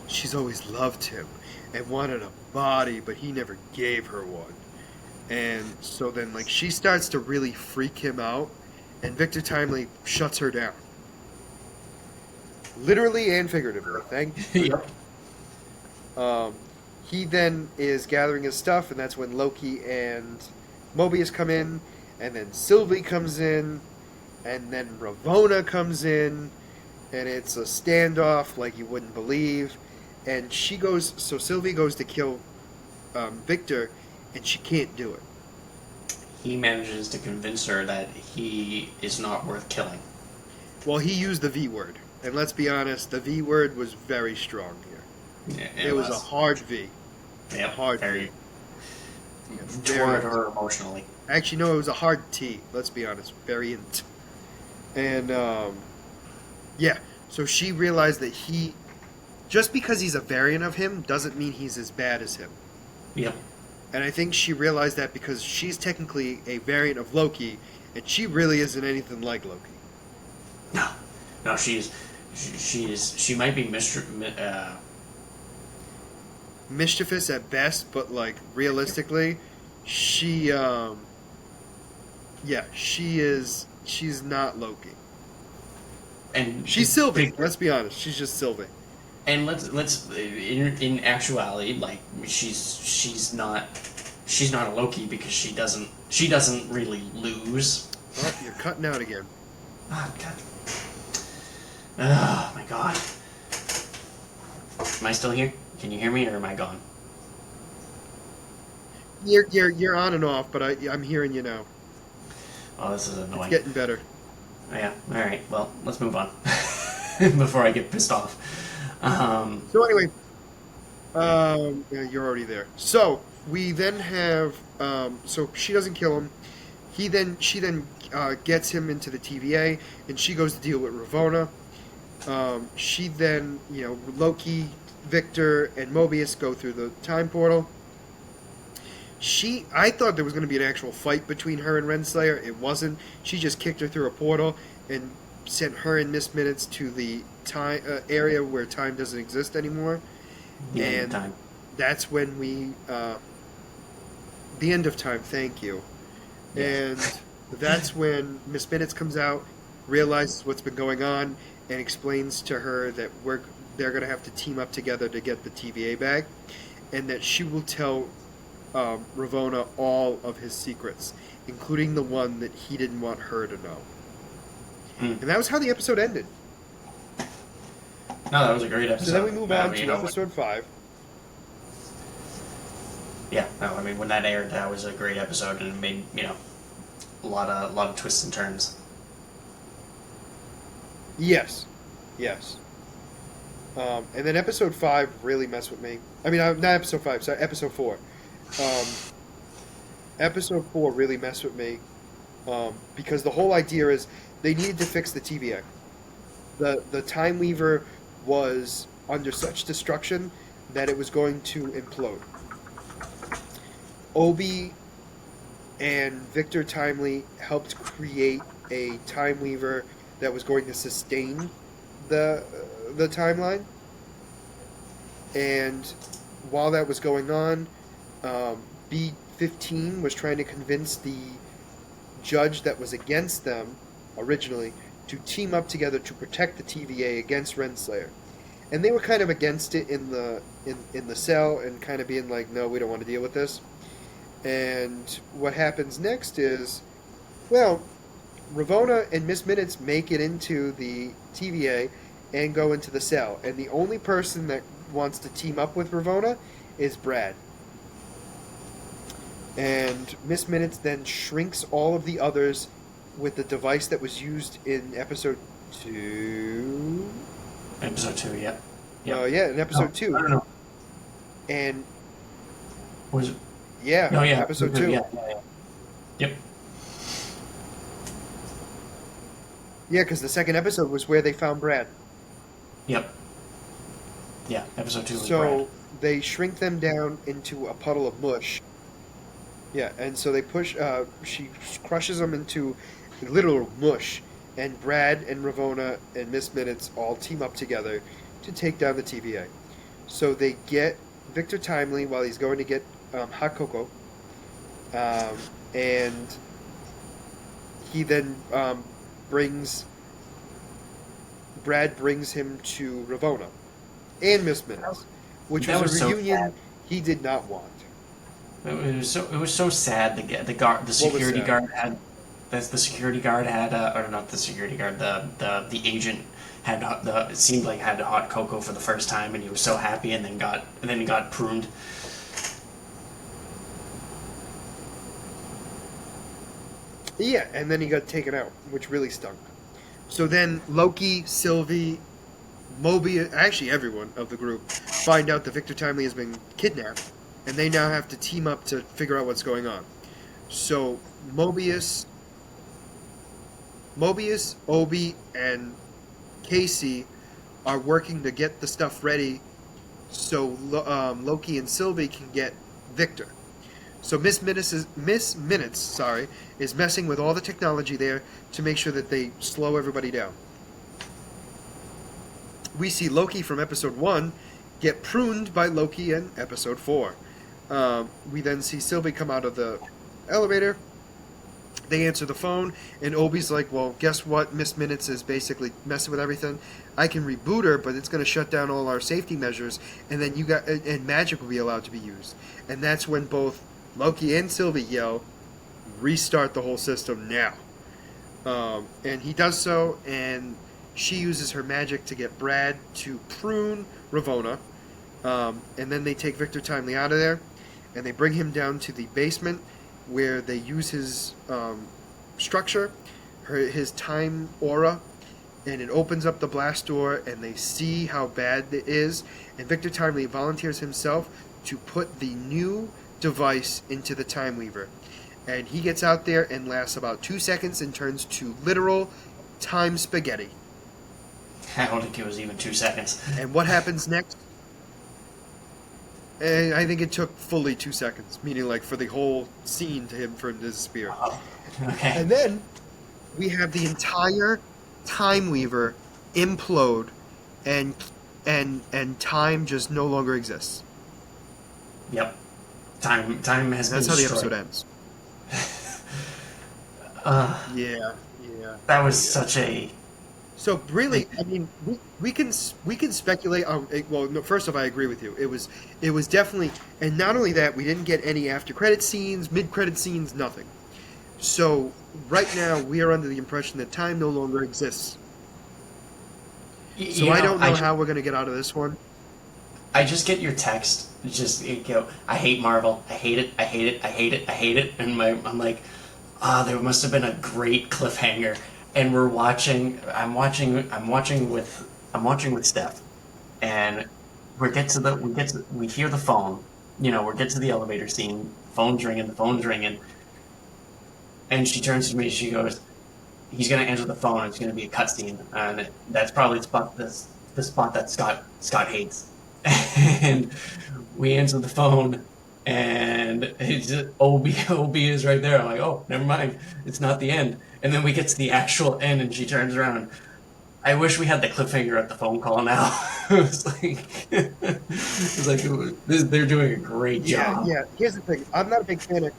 she's always loved him and wanted a body, but he never gave her one. And so then, like, she starts to really freak him out, and Victor Timely shuts her down, literally and figuratively. Thank you. Yep. He then is gathering his stuff, and that's when Loki and Mobius come in, and then Sylvie comes in, and then Ravonna comes in, and it's a standoff like you wouldn't believe. And so Sylvie goes to kill Victor, and she can't do it. He manages to convince her that he is not worth killing. Well, he used the V word, and let's be honest, the V word was very strong here. Yeah, It was a hard V. Yep, Hard very V. tore at her emotionally. Actually, no, it was a hard T. Let's be honest, very int. And yeah, so she realized that just because he's a variant of him doesn't mean he's as bad as him. Yep. And I think she realized that because she's technically a variant of Loki, and she really isn't anything like Loki. No, she might be Mischievous at best, but like realistically, she's not Loki. and She's Sylvie. Let's be honest, she's just Sylvie. And let's in actuality, like she's not a Loki because she doesn't really lose. Oh, you're cutting out again. Oh God. Oh my God. Am I still here? Can you hear me, or am I gone? You're on and off, but I'm hearing you now. Oh, this is annoying. It's getting better. Oh, yeah. All right. Well, let's move on before I get pissed off. So anyway, yeah, you're already there. So we then have, so she doesn't kill him. She then gets him into the TVA, and she goes to deal with Ravonna. She then, Loki, Victor, and Mobius go through the time portal. I thought there was going to be an actual fight between her and Renslayer. It wasn't. She just kicked her through a portal and sent her and Miss Minutes to the time area where time doesn't exist anymore. The end and of time. that's when the end of time. Thank you. Yes. And that's when Miss Minutes comes out, realizes what's been going on, and explains to her that they're going to have to team up together to get the TVA back, and that she will tell Ravonna all of his secrets, including the one that he didn't want her to know. And that was how the episode ended. No, that was a great episode. So then we move on to know, episode 5. Yeah, no, I mean, when that aired, that was a great episode, and it made, a lot of twists and turns. Yes, yes. And then episode 5 really messed with me. I mean, not episode 5, sorry, episode 4. Um, episode 4 really messed with me because the whole idea is they needed to fix the TVA. The Time Weaver was under such destruction that it was going to implode. Obi and Victor Timely helped create a Time Weaver that was going to sustain the timeline. And while that was going on, B-15 was trying to convince the judge that was against them originally to team up together to protect the TVA against Renslayer. And they were kind of against it in the cell and kind of being like, no, we don't want to deal with this. And what happens next is, well, Ravonna and Miss Minutes make it into the TVA and go into the cell. And the only person that wants to team up with Ravonna is Brad. And Miss Minutes then shrinks all of the others with the device that was used in episode 2. Episode 2, yep. Yeah, in episode 2. I don't know. And Was it? yeah, No, yeah. episode 2. Yeah. Yep. Yeah, because the second episode was where they found Brad. Yep. Yeah, episode 2 was So Brad. they shrink them down into a puddle of mush. Yeah, and so they push. She crushes them into literal mush, and Brad and Ravonna and Miss Minutes all team up together to take down the TVA. So they get Victor Timely while he's going to get hot cocoa, and he then Brad brings him to Ravonna and Miss Minutes, which That was was a so reunion sad. he did not want. It was so sad. The security sad? guard had the security guard had or not the security guard the agent had it seemed like had hot cocoa for the first time, and he was so happy, and then he got pruned. Yeah, and then he got taken out, which really stung. So then Loki, Sylvie, Mobius, actually everyone of the group, find out that Victor Timely has been kidnapped, and they now have to team up to figure out what's going on. So Mobius, Obi, and Casey are working to get the stuff ready so Loki and Sylvie can get Victor. So Miss Minutes, is messing with all the technology there to make sure that they slow everybody down. We see Loki from episode 1 get pruned by Loki in episode 4. We then see Sylvie come out of the elevator. They answer the phone, and Obi's like, well, guess what? Miss Minutes is basically messing with everything. I can reboot her, but it's going to shut down all our safety measures, and then and magic will be allowed to be used. And that's when both Loki and Sylvie yell, restart the whole system now. And he does so, and she uses her magic to get Brad to prune Ravonna. And then they take Victor Timely out of there, and they bring him down to the basement where they use his structure, his time aura, and it opens up the blast door, and they see how bad it is. And Victor Timely volunteers himself to put the new device into the Time Weaver. And he gets out there and lasts about 2 seconds and turns to literal time spaghetti. I don't think it was even 2 seconds. And what happens next? And I think it took fully 2 seconds, meaning like for the whole scene for him to disappear. Oh, okay. And then we have the entire Time Weaver implode, and time just no longer exists. Yep. Time has That's been how the destroyed. episode ends. Yeah. That was such a. So really, I mean, we can speculate on. Well, no, first off, I agree with you. It was definitely, and not only that, we didn't get any after credit scenes, mid credit scenes, nothing. So right now, we are under the impression that time no longer exists. So I don't know how we're going to get out of this one. I just get your text. It's just I hate Marvel. I hate it. I hate it. I hate it. I hate it. And I'm like, There must have been a great cliffhanger, and we're watching. I'm watching with Steph, and we hear the phone. We get to the elevator scene. The phone's ringing, and she turns to me. She goes, "He's gonna answer the phone. It's gonna be a cutscene, and that's probably the spot that Scott hates." And we answer the phone, and it's just, OB is right there. I'm like, oh, never mind, it's not the end. And then we get to the actual end, and she turns around. I wish we had the cliffhanger at the phone call now. They're doing a great Yeah, job. yeah. Here's the thing. I'm not a big fan of,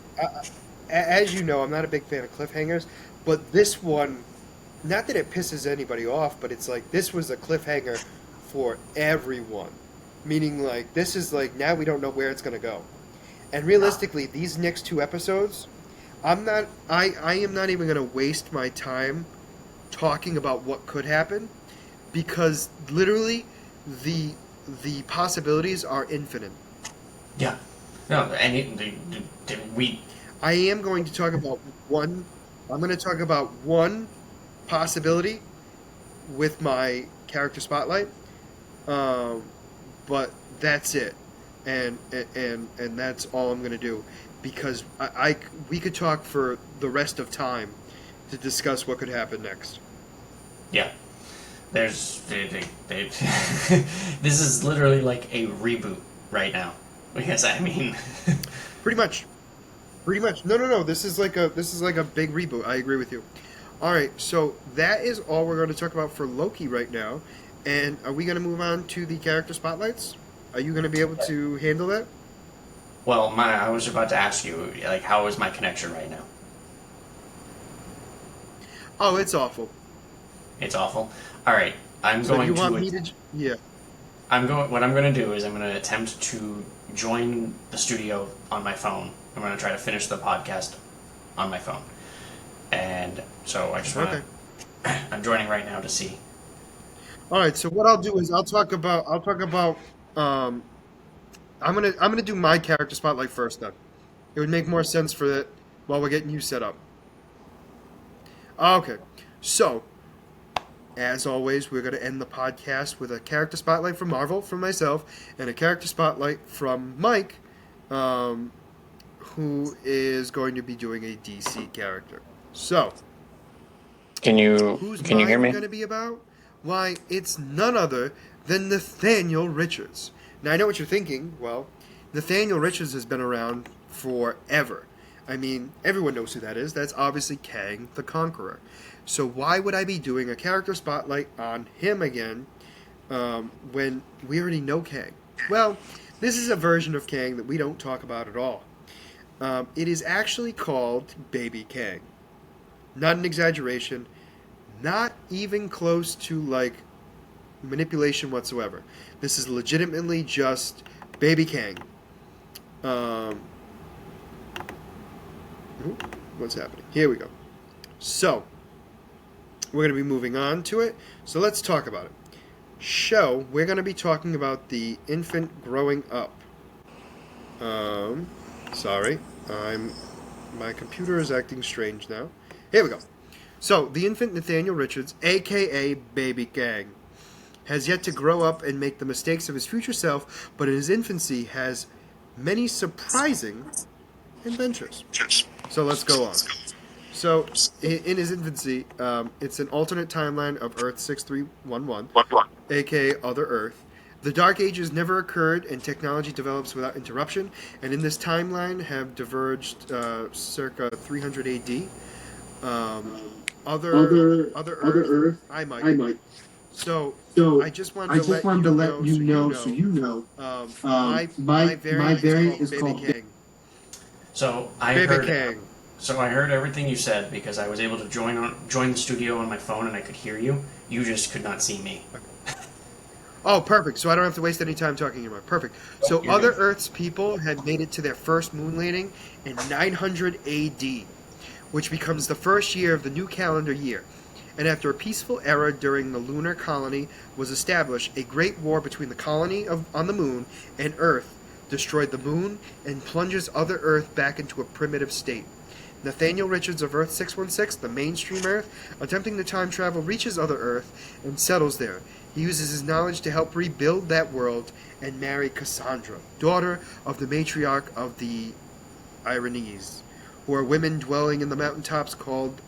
as you know, I'm not a big fan of cliffhangers. But this one, not that it pisses anybody off, but it's like this was a cliffhanger for everyone. Meaning, like, this is like now we don't know where it's gonna go. And realistically, these next two episodes, I am not even gonna waste my time talking about what could happen because literally the the possibilities are infinite. Yeah. No, and we. I am going to talk about one. I'm going to talk about one possibility with my character spotlight, um, but that's it, and that's all I'm going to do because we could talk for the rest of time to discuss what could happen next. Yeah. There's this is literally like a reboot right now. Because I mean, Pretty much, pretty much. No, no, no. This is like a big reboot. I agree with you. All right, so that is all we're going to talk about for Loki right now. And are we going to move on to the character spotlights? Are you going to be able to handle that? well, my I was about to ask you like how is my connection right now? Oh, it's awful. It's awful. All right, I'm So do you going want to me to? Yeah. I'm going. What I'm going to do is I'm going to attempt to join the studio on my phone. I'm going to try to finish the podcast on my phone, and so I just want Okay. to. I'm joining right now to see. All right. So what I'll do is I'll talk about. Um, I'm gonna do my character spotlight first. Then it would make more sense for that while we're getting you set up. Okay. So as always, we're going to end the podcast with a character spotlight from Marvel, from myself, and a character spotlight from Mike, um, who is going to be doing a DC character. So, who's Can you hear mine me? going to be about? Why, it's none other than Nathaniel Richards. Now, I know what you're thinking. Well, Nathaniel Richards has been around forever. I mean, everyone knows who that is. That's obviously Kang the Conqueror. So why would I be doing a character spotlight on him again when we already know Kang? Well, this is a version of Kang that we don't talk about at all. It is actually called Baby Kang. Not an exaggeration. Not even close to like manipulation whatsoever. This is legitimately just Baby Kang. Um, what's happening? Here we go. So, we're going to be moving on to it. So let's talk about it. We're going to be talking about the infant growing up. Um, sorry, my computer is acting strange now. Here we go. So, the infant Nathaniel Richards, aka Baby Kang, has yet to grow up and make the mistakes of his future self, but in his infancy has many surprising adventures. So let's go on. So, in his infancy, it's an alternate timeline of Earth 6311, aka Other Earth. The Dark Ages never occurred, and technology develops without interruption, and in this timeline have diverged circa 300 AD. Other Earth, I might. So, I just wanted to let you know, so you know, my variant is called Baby Kang. So I Baby heard. Kang. So I heard everything you said because I was able to join the studio on my phone and I could hear you. You just could not see me. Oh, perfect. So I don't have to waste any time talking about it. Perfect. So You're Other good. Earth's people had made it to their first moon landing in 900 AD, which becomes the first year of the new calendar year. And after a peaceful era during the lunar colony was established, a great war between the colony on the moon and Earth destroyed the moon and plunges Other Earth back into a primitive state. Nathaniel Richards of Earth 616, the mainstream Earth, attempting to time travel, reaches Other Earth and settles there. He uses his knowledge to help rebuild that world and marry Cassandra, daughter of the matriarch of the Irenes, who are women dwelling in the mountaintops called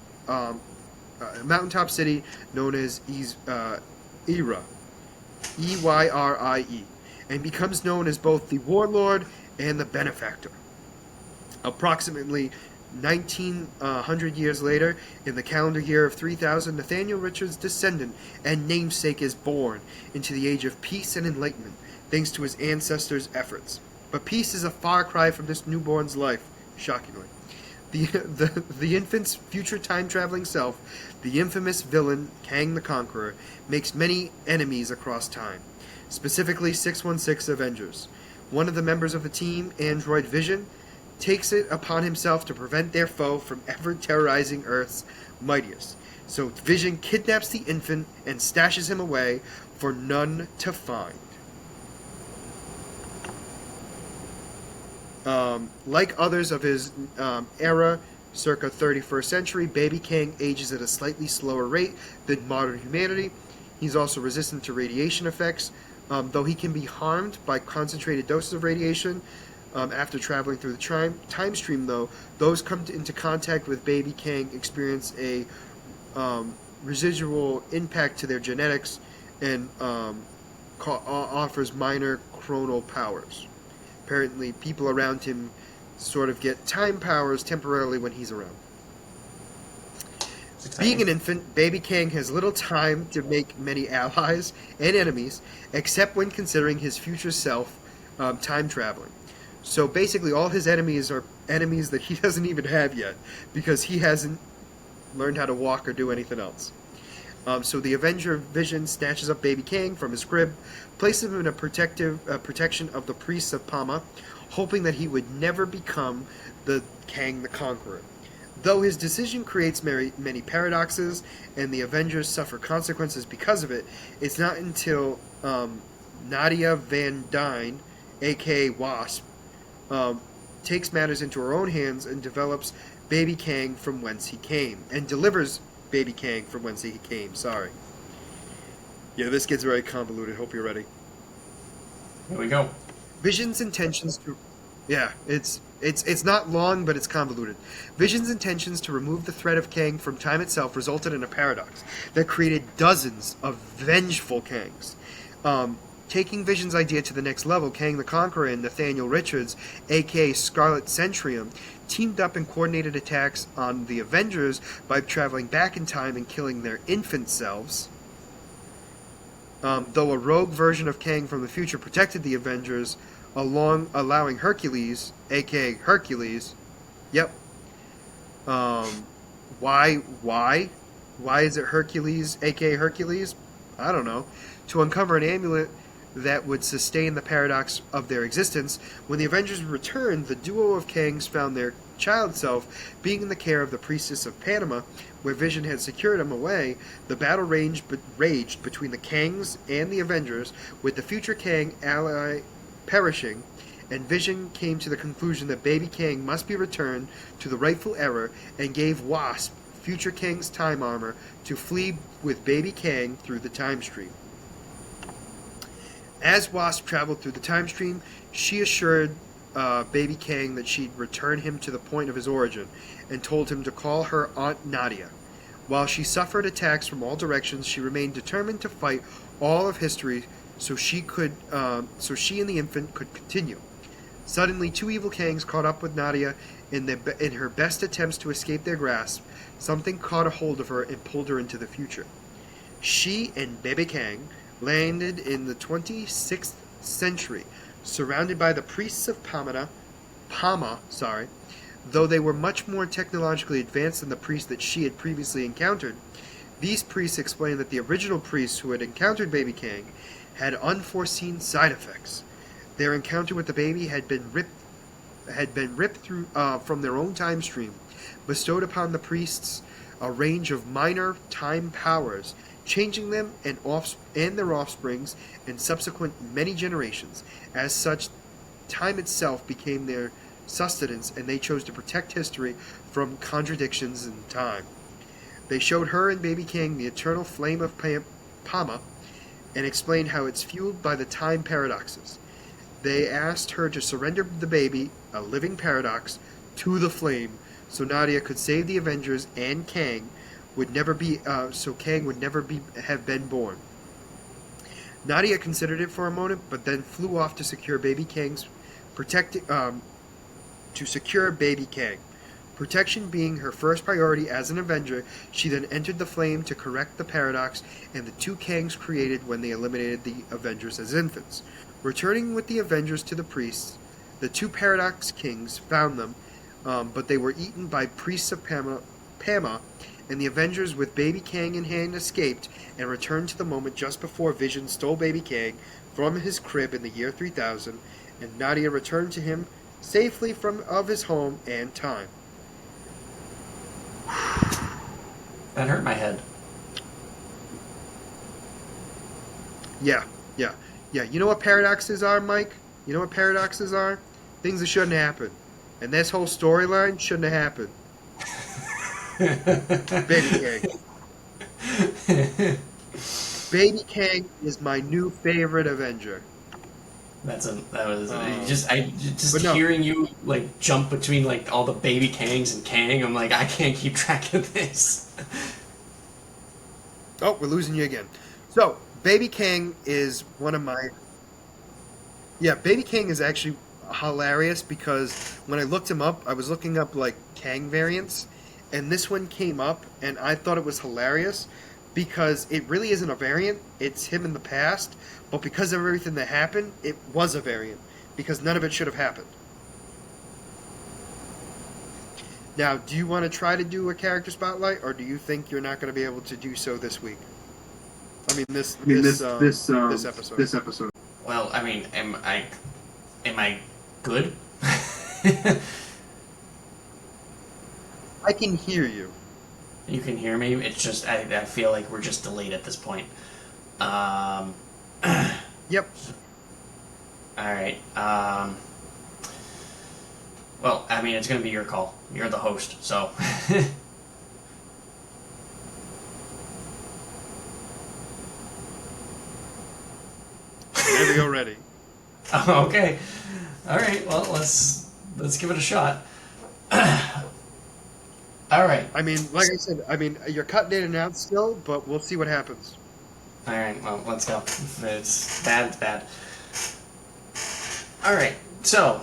mountaintop city known as Eyre, Eyrie, and becomes known as both the warlord and the benefactor. Approximately 1900 years later, in the calendar year of 3000, Nathaniel Richards' descendant and namesake is born into the age of peace and enlightenment, thanks to his ancestors' efforts. But peace is a far cry from this newborn's life, shockingly. The infant's future time-traveling self, the infamous villain Kang the Conqueror, makes many enemies across time, specifically 616 Avengers. One of the members of the team, Android Vision, takes it upon himself to prevent their foe from ever terrorizing Earth's mightiest. So Vision kidnaps the infant and stashes him away for none to find. Like others of his era, circa 31st century, Baby Kang ages at a slightly slower rate than modern humanity. He's also resistant to radiation effects, though he can be harmed by concentrated doses of radiation. After traveling through the time stream, though, those come into contact with Baby Kang experience a residual impact to their genetics and offers minor chronal powers. Apparently, people around him sort of get time powers temporarily when he's around. Being an infant, Baby Kang has little time to make many allies and enemies, except when considering his future self time traveling. So basically, all his enemies are enemies that he doesn't even have yet, because he hasn't learned how to walk or do anything else. So the Avenger Vision snatches up Baby Kang from his crib, places him in a protection of the priests of Pama, hoping that he would never become the Kang the Conqueror. Though his decision creates many paradoxes, and the Avengers suffer consequences because of it, it's not until Nadia Van Dyne, aka Wasp, takes matters into her own hands and develops Baby Kang from whence he came, and delivers Baby Kang from whence he came. Sorry. Yeah, this gets very convoluted. Hope you're ready. Here we go. Vision's intentions to... Yeah, it's not long, but it's convoluted. Vision's intentions to remove the threat of Kang from time itself resulted in a paradox that created dozens of vengeful Kangs. Taking Vision's idea to the next level, Kang the Conqueror and Nathaniel Richards, aka Scarlet Centurion, teamed up and coordinated attacks on the Avengers by traveling back in time and killing their infant selves. Though a rogue version of Kang from the future protected the Avengers, allowing Hercules, aka Hercules, yep. Why is it Hercules, aka Hercules? I don't know. To uncover an amulet that would sustain the paradox of their existence. When the Avengers returned, the duo of Kangs found their child self being in the care of the priestess of Panama, where Vision had secured him away. The battle raged between the Kangs and the Avengers, with the future Kang ally perishing, and Vision came to the conclusion that Baby Kang must be returned to the rightful era, and gave Wasp, future Kang's time armor, to flee with Baby Kang through the time stream. As Wasp traveled through the time stream, she assured Baby Kang that she'd return him to the point of his origin, and told him to call her Aunt Nadia. While she suffered attacks from all directions, she remained determined to fight all of history so she and the infant could continue. Suddenly, two evil Kangs caught up with Nadia in her best attempts to escape their grasp. Something caught a hold of her and pulled her into the future. She and Baby Kang landed in the 26th century, surrounded by the priests of Pama, though they were much more technologically advanced than the priests that she had previously encountered. These priests explained that the original priests who had encountered Baby Kang had unforeseen side effects. Their encounter with the baby had been ripped through from their own time stream, bestowed upon the priests a range of minor time powers, changing them and their offsprings in subsequent many generations. As such, time itself became their sustenance, and they chose to protect history from contradictions in time. They showed her and Baby King the eternal flame of Pama and explained how it's fueled by the time paradoxes. They asked her to surrender the baby, a living paradox, to the flame so Nadia could save the Avengers and Kang would never be so Kang would never be have been born. Nadia considered it for a moment, but then flew off to secure Baby Kang's to secure Baby Kang. Protection being her first priority as an Avenger, she then entered the flame to correct the paradox and the two Kangs created when they eliminated the Avengers as infants. Returning with the Avengers to the priests, the two Paradox Kings found them, but they were eaten by priests of Pama, and the Avengers with Baby Kang in hand escaped and returned to the moment just before Vision stole Baby Kang from his crib in the year 3000, and Nadia returned to him safely of his home and time. That hurt my head. Yeah. You know what paradoxes are, Mike? You know what paradoxes are? Things that shouldn't happen. And this whole storyline shouldn't have happened. Baby Kang. Baby Kang is my new favorite Avenger. Hearing you like jump between like all the Baby Kangs and Kang, I'm like, I can't keep track of this. Oh, we're losing you again. So, Baby Kang is one of my... Yeah, Baby Kang is actually hilarious because when I looked him up, I was looking up like Kang variants, and this one came up, and I thought it was hilarious because it really isn't a variant. It's him in the past, but because of everything that happened, it was a variant because none of it should have happened. Now, do you want to try to do a character spotlight, or do you think you're not going to be able to do so this week? I mean, this episode. This episode. Well, I mean, am I good? I can hear you. You can hear me. It's just I feel like we're just delayed at this point. Yep. All right. Well, I mean, it's gonna be your call. You're the host, so. Whenever you're ready. Okay. All right. Well, let's give it a shot. All right. I mean, like I said, you're cutting in and out still, but we'll see what happens. All right. Well, let's go. If it's bad, it's bad. All right. So,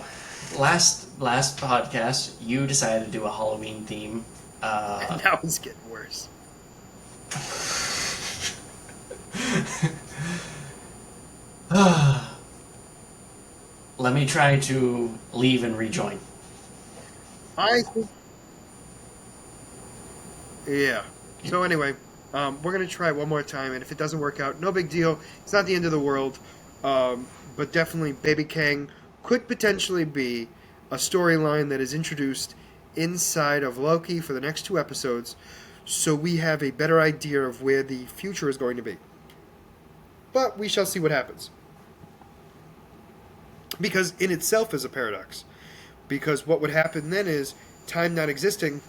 last podcast, you decided to do a Halloween theme. And now it's getting worse. Let me try to leave and rejoin. I think... Yeah. So anyway, we're going to try one more time, and if it doesn't work out, no big deal. It's not the end of the world. But definitely, Baby Kang could potentially be a storyline that is introduced inside of Loki for the next 2 episodes, so we have a better idea of where the future is going to be. But we shall see what happens. Because in itself is a paradox. Because what would happen then is time not existing,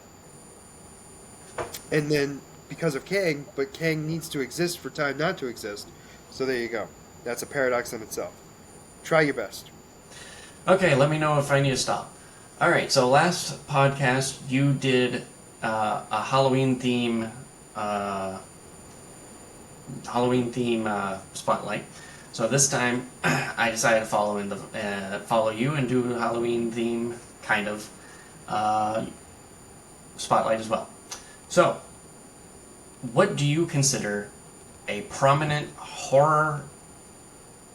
and then because of Kang, but Kang needs to exist for time not to exist. So there you go. That's a paradox in itself. Try your best. Okay, let me know if I need to stop. All right, so last podcast you did a Halloween theme spotlight. So this time I decided to follow you and do a Halloween theme kind of spotlight as well. So, what do you consider a prominent horror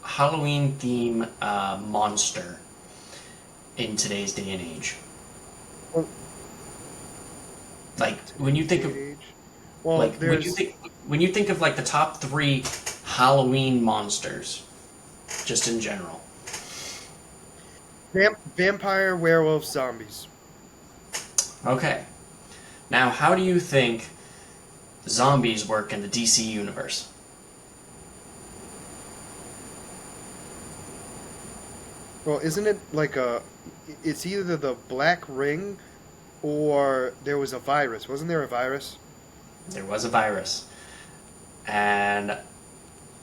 Halloween theme monster in today's day and age? Like when you think of, well, like when you think of like the top 3 Halloween monsters, just in general. Vampire, werewolf, zombies. Okay. Now, how do you think zombies work in the DC universe? Well, isn't it like a? It's either the Black Ring, or there was a virus. Wasn't there a virus? There was a virus, and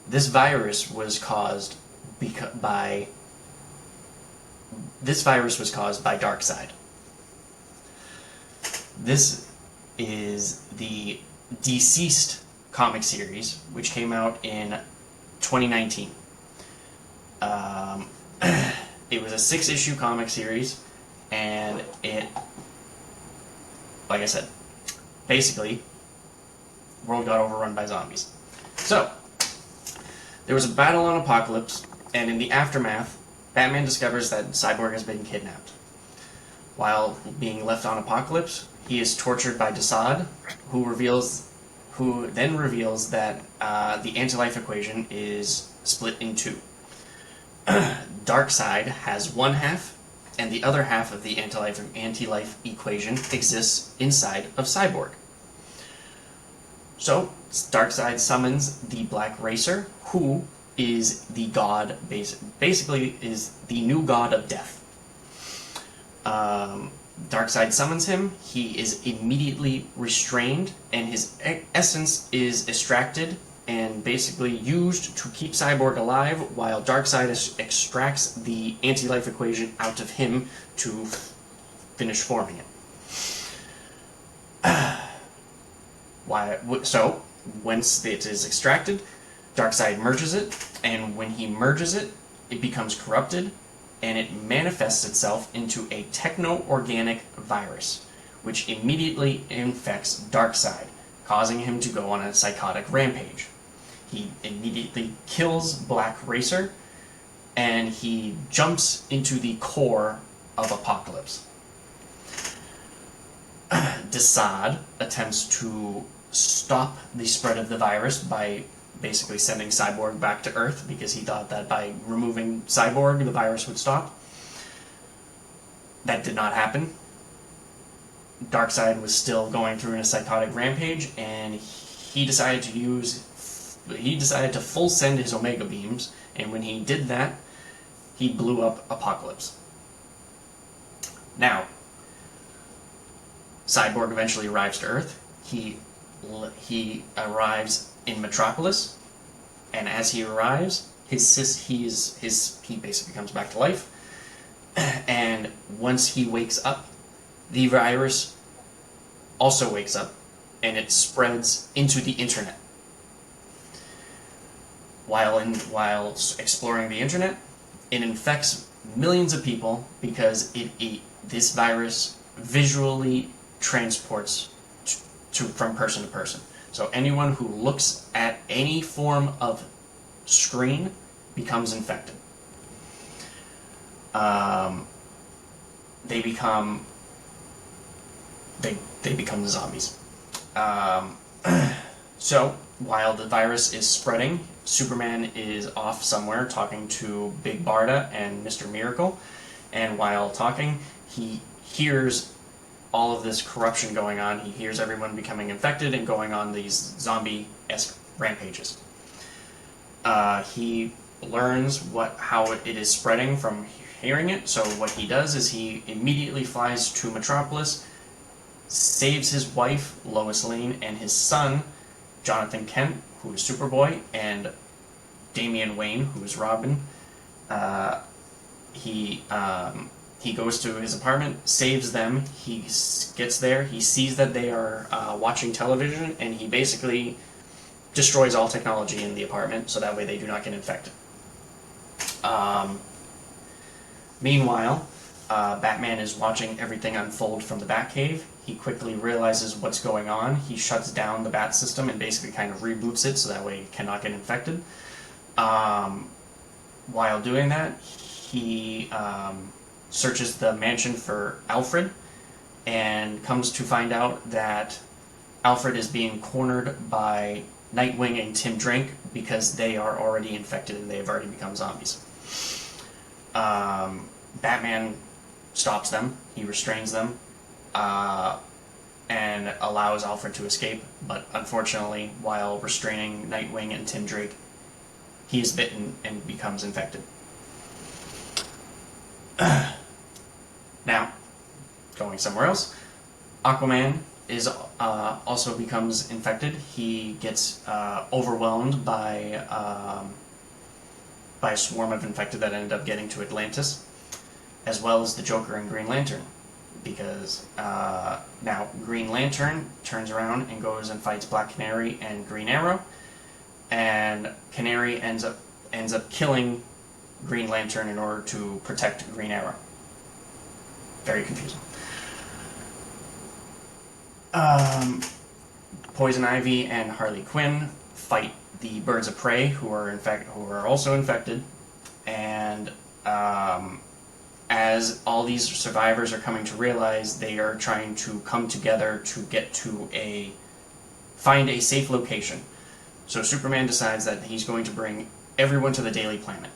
this virus was caused by Darkseid. This is the Deceased comic series, which came out in 2019. Um, it was a 6-issue comic series, and it, like I said, basically, world got overrun by zombies. So, there was a battle on Apokolips, and in the aftermath, Batman discovers that Cyborg has been kidnapped. While being left on Apokolips, he is tortured by Desaad, who then reveals that the anti-life equation is split in two. Darkseid has one half, and the other half of the anti-life equation exists inside of Cyborg. So, Darkseid summons the Black Racer, who is the god, basically is the new god of death. Darkseid summons him, he is immediately restrained, and his essence is extracted and basically used to keep Cyborg alive, while Darkseid extracts the anti-life equation out of him to finish forming it. So, once it is extracted, Darkseid merges it, and when he merges it, it becomes corrupted, and it manifests itself into a techno-organic virus, which immediately infects Darkseid, causing him to go on a psychotic rampage. He immediately kills Black Racer, and he jumps into the core of Apokolips. Desaad attempts to stop the spread of the virus by basically sending Cyborg back to Earth, because he thought that by removing Cyborg, the virus would stop. That did not happen. Darkseid was still going through in a psychotic rampage, and he decided to full send his Omega beams, and when he did that, he blew up Apokolips. Now, Cyborg eventually arrives to Earth. He arrives in Metropolis, and as he arrives, he basically comes back to life. And once he wakes up, the virus also wakes up, and it spreads into the internet. While exploring the internet, it infects millions of people because this virus visually transports from person to person. So anyone who looks at any form of screen becomes infected. They become the zombies. So while the virus is spreading, Superman is off somewhere talking to Big Barda and Mr. Miracle, and while talking, he hears all of this corruption going on. He hears everyone becoming infected and going on these zombie-esque rampages. He learns how it is spreading from hearing it, so what he does is he immediately flies to Metropolis, saves his wife, Lois Lane, and his son, Jonathan Kent, who is Superboy, and Damian Wayne, who is Robin. He goes to his apartment, saves them, he gets there, he sees that they are watching television, and he basically destroys all technology in the apartment, so that way they do not get infected. Meanwhile, Batman is watching everything unfold from the Batcave. He quickly realizes what's going on. He shuts down the Bat system and basically kind of reboots it so that way it cannot get infected. While doing that, he searches the mansion for Alfred and comes to find out that Alfred is being cornered by Nightwing and Tim Drake because they are already infected and they have already become zombies. Batman stops them, he restrains them, and allows Alfred to escape, but unfortunately, while restraining Nightwing and Tim Drake, he is bitten and becomes infected. Now, going somewhere else, Aquaman is also becomes infected. He gets overwhelmed by a swarm of infected that ended up getting to Atlantis, as well as the Joker and Green Lantern. Because now Green Lantern turns around and goes and fights Black Canary and Green Arrow, and Canary ends up killing Green Lantern in order to protect Green Arrow. Very confusing. Poison Ivy and Harley Quinn fight the Birds of Prey, who are also infected, and as all these survivors are coming to realize, they are trying to come together to find a safe location. So Superman decides that he's going to bring everyone to the Daily Planet.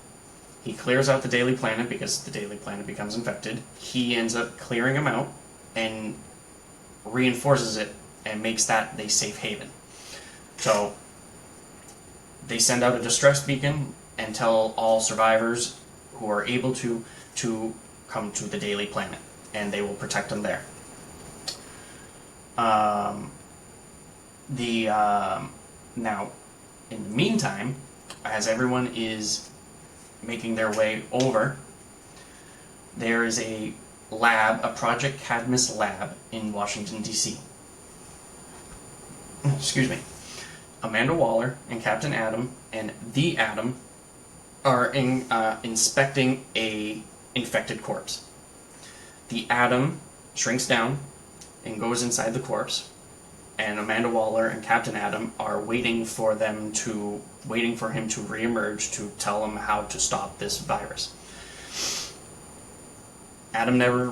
He clears out the Daily Planet because the Daily Planet becomes infected. He ends up clearing them out and reinforces it and makes that the safe haven. So they send out a distress beacon and tell all survivors who are able to come to the Daily Planet, and they will protect them there. Now, in the meantime, as everyone is making their way over, there is a Project Cadmus lab in Washington, D.C. Excuse me. Amanda Waller and Captain Atom and the Atom are inspecting a infected corpse. The Atom shrinks down and goes inside the corpse, and Amanda Waller and Captain Atom are waiting for him to reemerge to tell them how to stop this virus. The Atom never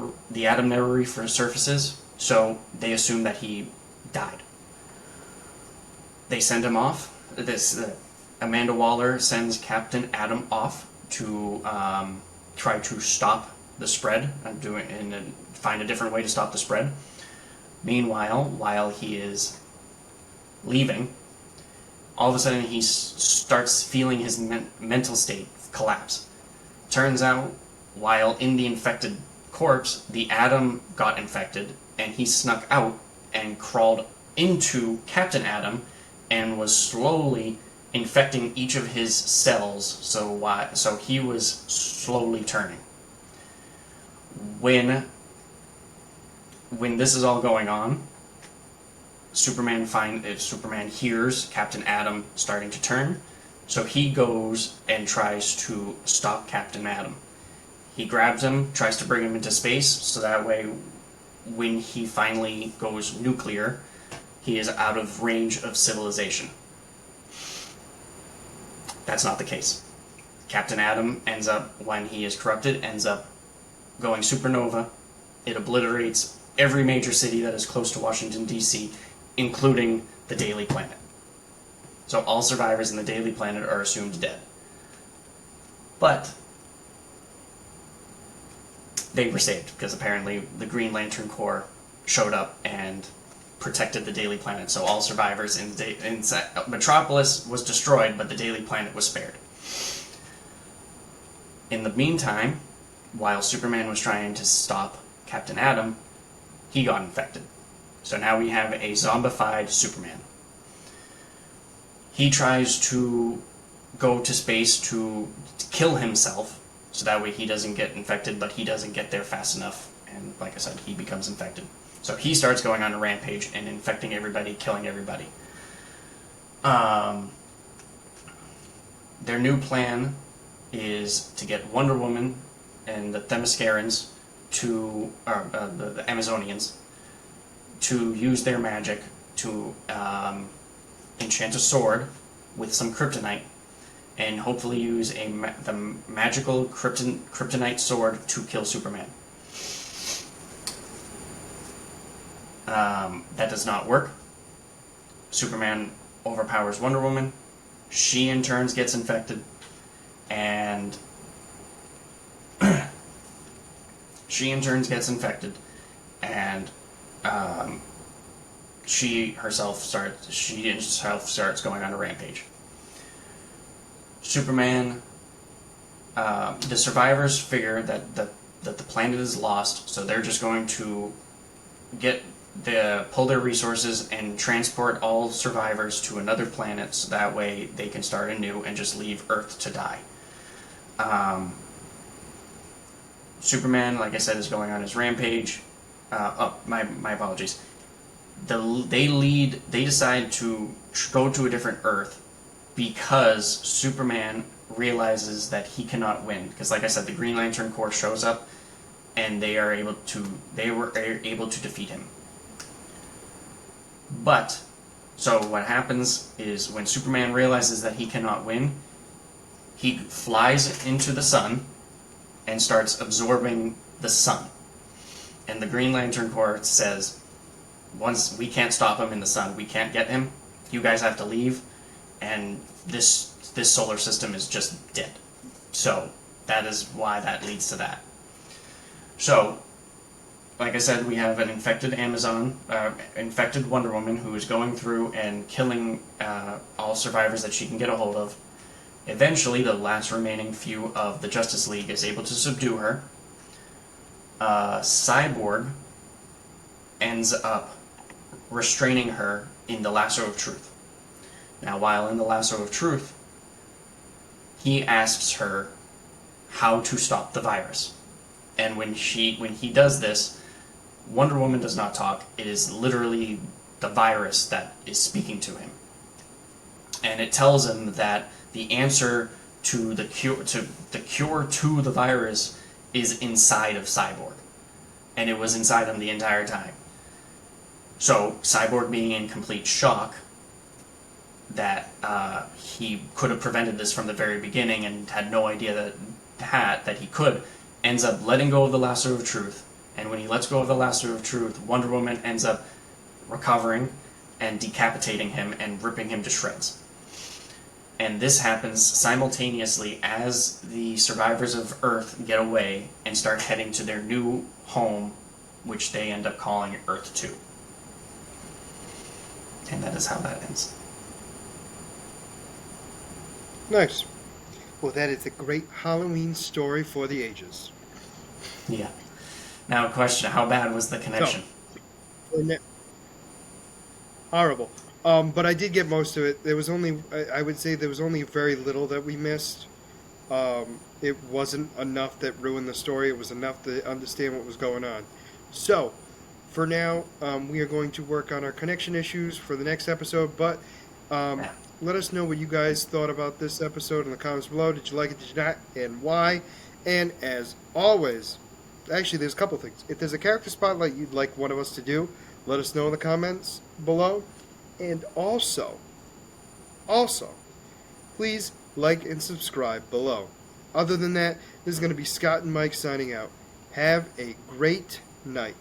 resurfaces, so they assume that he died. They send him off. Amanda Waller sends Captain Atom off to try to stop the spread and find a different way to stop the spread. Meanwhile, while he is leaving, all of a sudden he starts feeling his mental state collapse. Turns out, while in the infected corpse, the Atom got infected, and he snuck out and crawled into Captain Atom and was slowly infecting each of his cells, so he was slowly turning. When this is all going on, Superman hears Captain Atom starting to turn, so he goes and tries to stop Captain Atom. He grabs him, tries to bring him into space, so that way, when he finally goes nuclear, he is out of range of civilization. That's not the case. Captain Atom when he is corrupted, ends up going supernova. It obliterates every major city that is close to Washington, D.C., including the Daily Planet. So all survivors in the Daily Planet are assumed dead. But they were saved, because apparently the Green Lantern Corps showed up and protected the Daily Planet, so all survivors in Metropolis was destroyed, but the Daily Planet was spared. In the meantime, while Superman was trying to stop Captain Atom, he got infected. So now we have a zombified Superman. He tries to go to space to kill himself, so that way he doesn't get infected, but he doesn't get there fast enough, and like I said, he becomes infected. So he starts going on a rampage and infecting everybody, killing everybody. Their new plan is to get Wonder Woman and the Themyscirans the Amazonians, to use their magic to enchant a sword with some kryptonite, and hopefully use the magical kryptonite sword to kill Superman. That does not work. Superman overpowers Wonder Woman. She in turn gets infected, and she herself starts going on a rampage. Superman, the survivors figure that the that the planet is lost, so they're just going to pull their resources and transport all survivors to another planet, so that way they can start anew and just leave Earth to die. Superman, like I said, is going on his rampage. My apologies. They decide to go to a different Earth because Superman realizes that he cannot win. Because, like I said, the Green Lantern Corps shows up, and they were able to defeat him. But so what happens is when Superman realizes that he cannot win, he flies into the sun and starts absorbing the sun. And the Green Lantern Corps says, once we can't stop him in the sun, we can't get him, you guys have to leave, and this solar system is just dead. So that is why that leads to that. So, like I said, we have an infected infected Wonder Woman who is going through and killing all survivors that she can get a hold of. Eventually, the last remaining few of the Justice League is able to subdue her. Cyborg ends up restraining her in the Lasso of Truth. Now, while in the Lasso of Truth, he asks her how to stop the virus. And when he does this, Wonder Woman does not talk. It is literally the virus that is speaking to him. And it tells him that the answer to the cure to the virus is inside of Cyborg. And it was inside him the entire time. So, Cyborg being in complete shock that he could have prevented this from the very beginning and had no idea that he could, ends up letting go of the Lasso of Truth. And when he lets go of the Lasso of Truth, Wonder Woman ends up recovering and decapitating him and ripping him to shreds. And this happens simultaneously as the survivors of Earth get away and start heading to their new home, which they end up calling Earth 2. And that is how that ends. Nice. Well, that is a great Halloween story for the ages. Yeah. Now, question: how bad was the connection? Horrible. But I did get most of it. There was only, I would say, there was only very little that we missed. It wasn't enough that ruined the story. It was enough to understand what was going on. So, for now, we are going to work on our connection issues for the next episode. But let us know what you guys thought about this episode in the comments below. Did you like it? Did you not? And why? And as always, actually, there's a couple things. If there's a character spotlight you'd like one of us to do, let us know in the comments below. And also, please like and subscribe below. Other than that, this is going to be Scott and Mike signing out. Have a great night.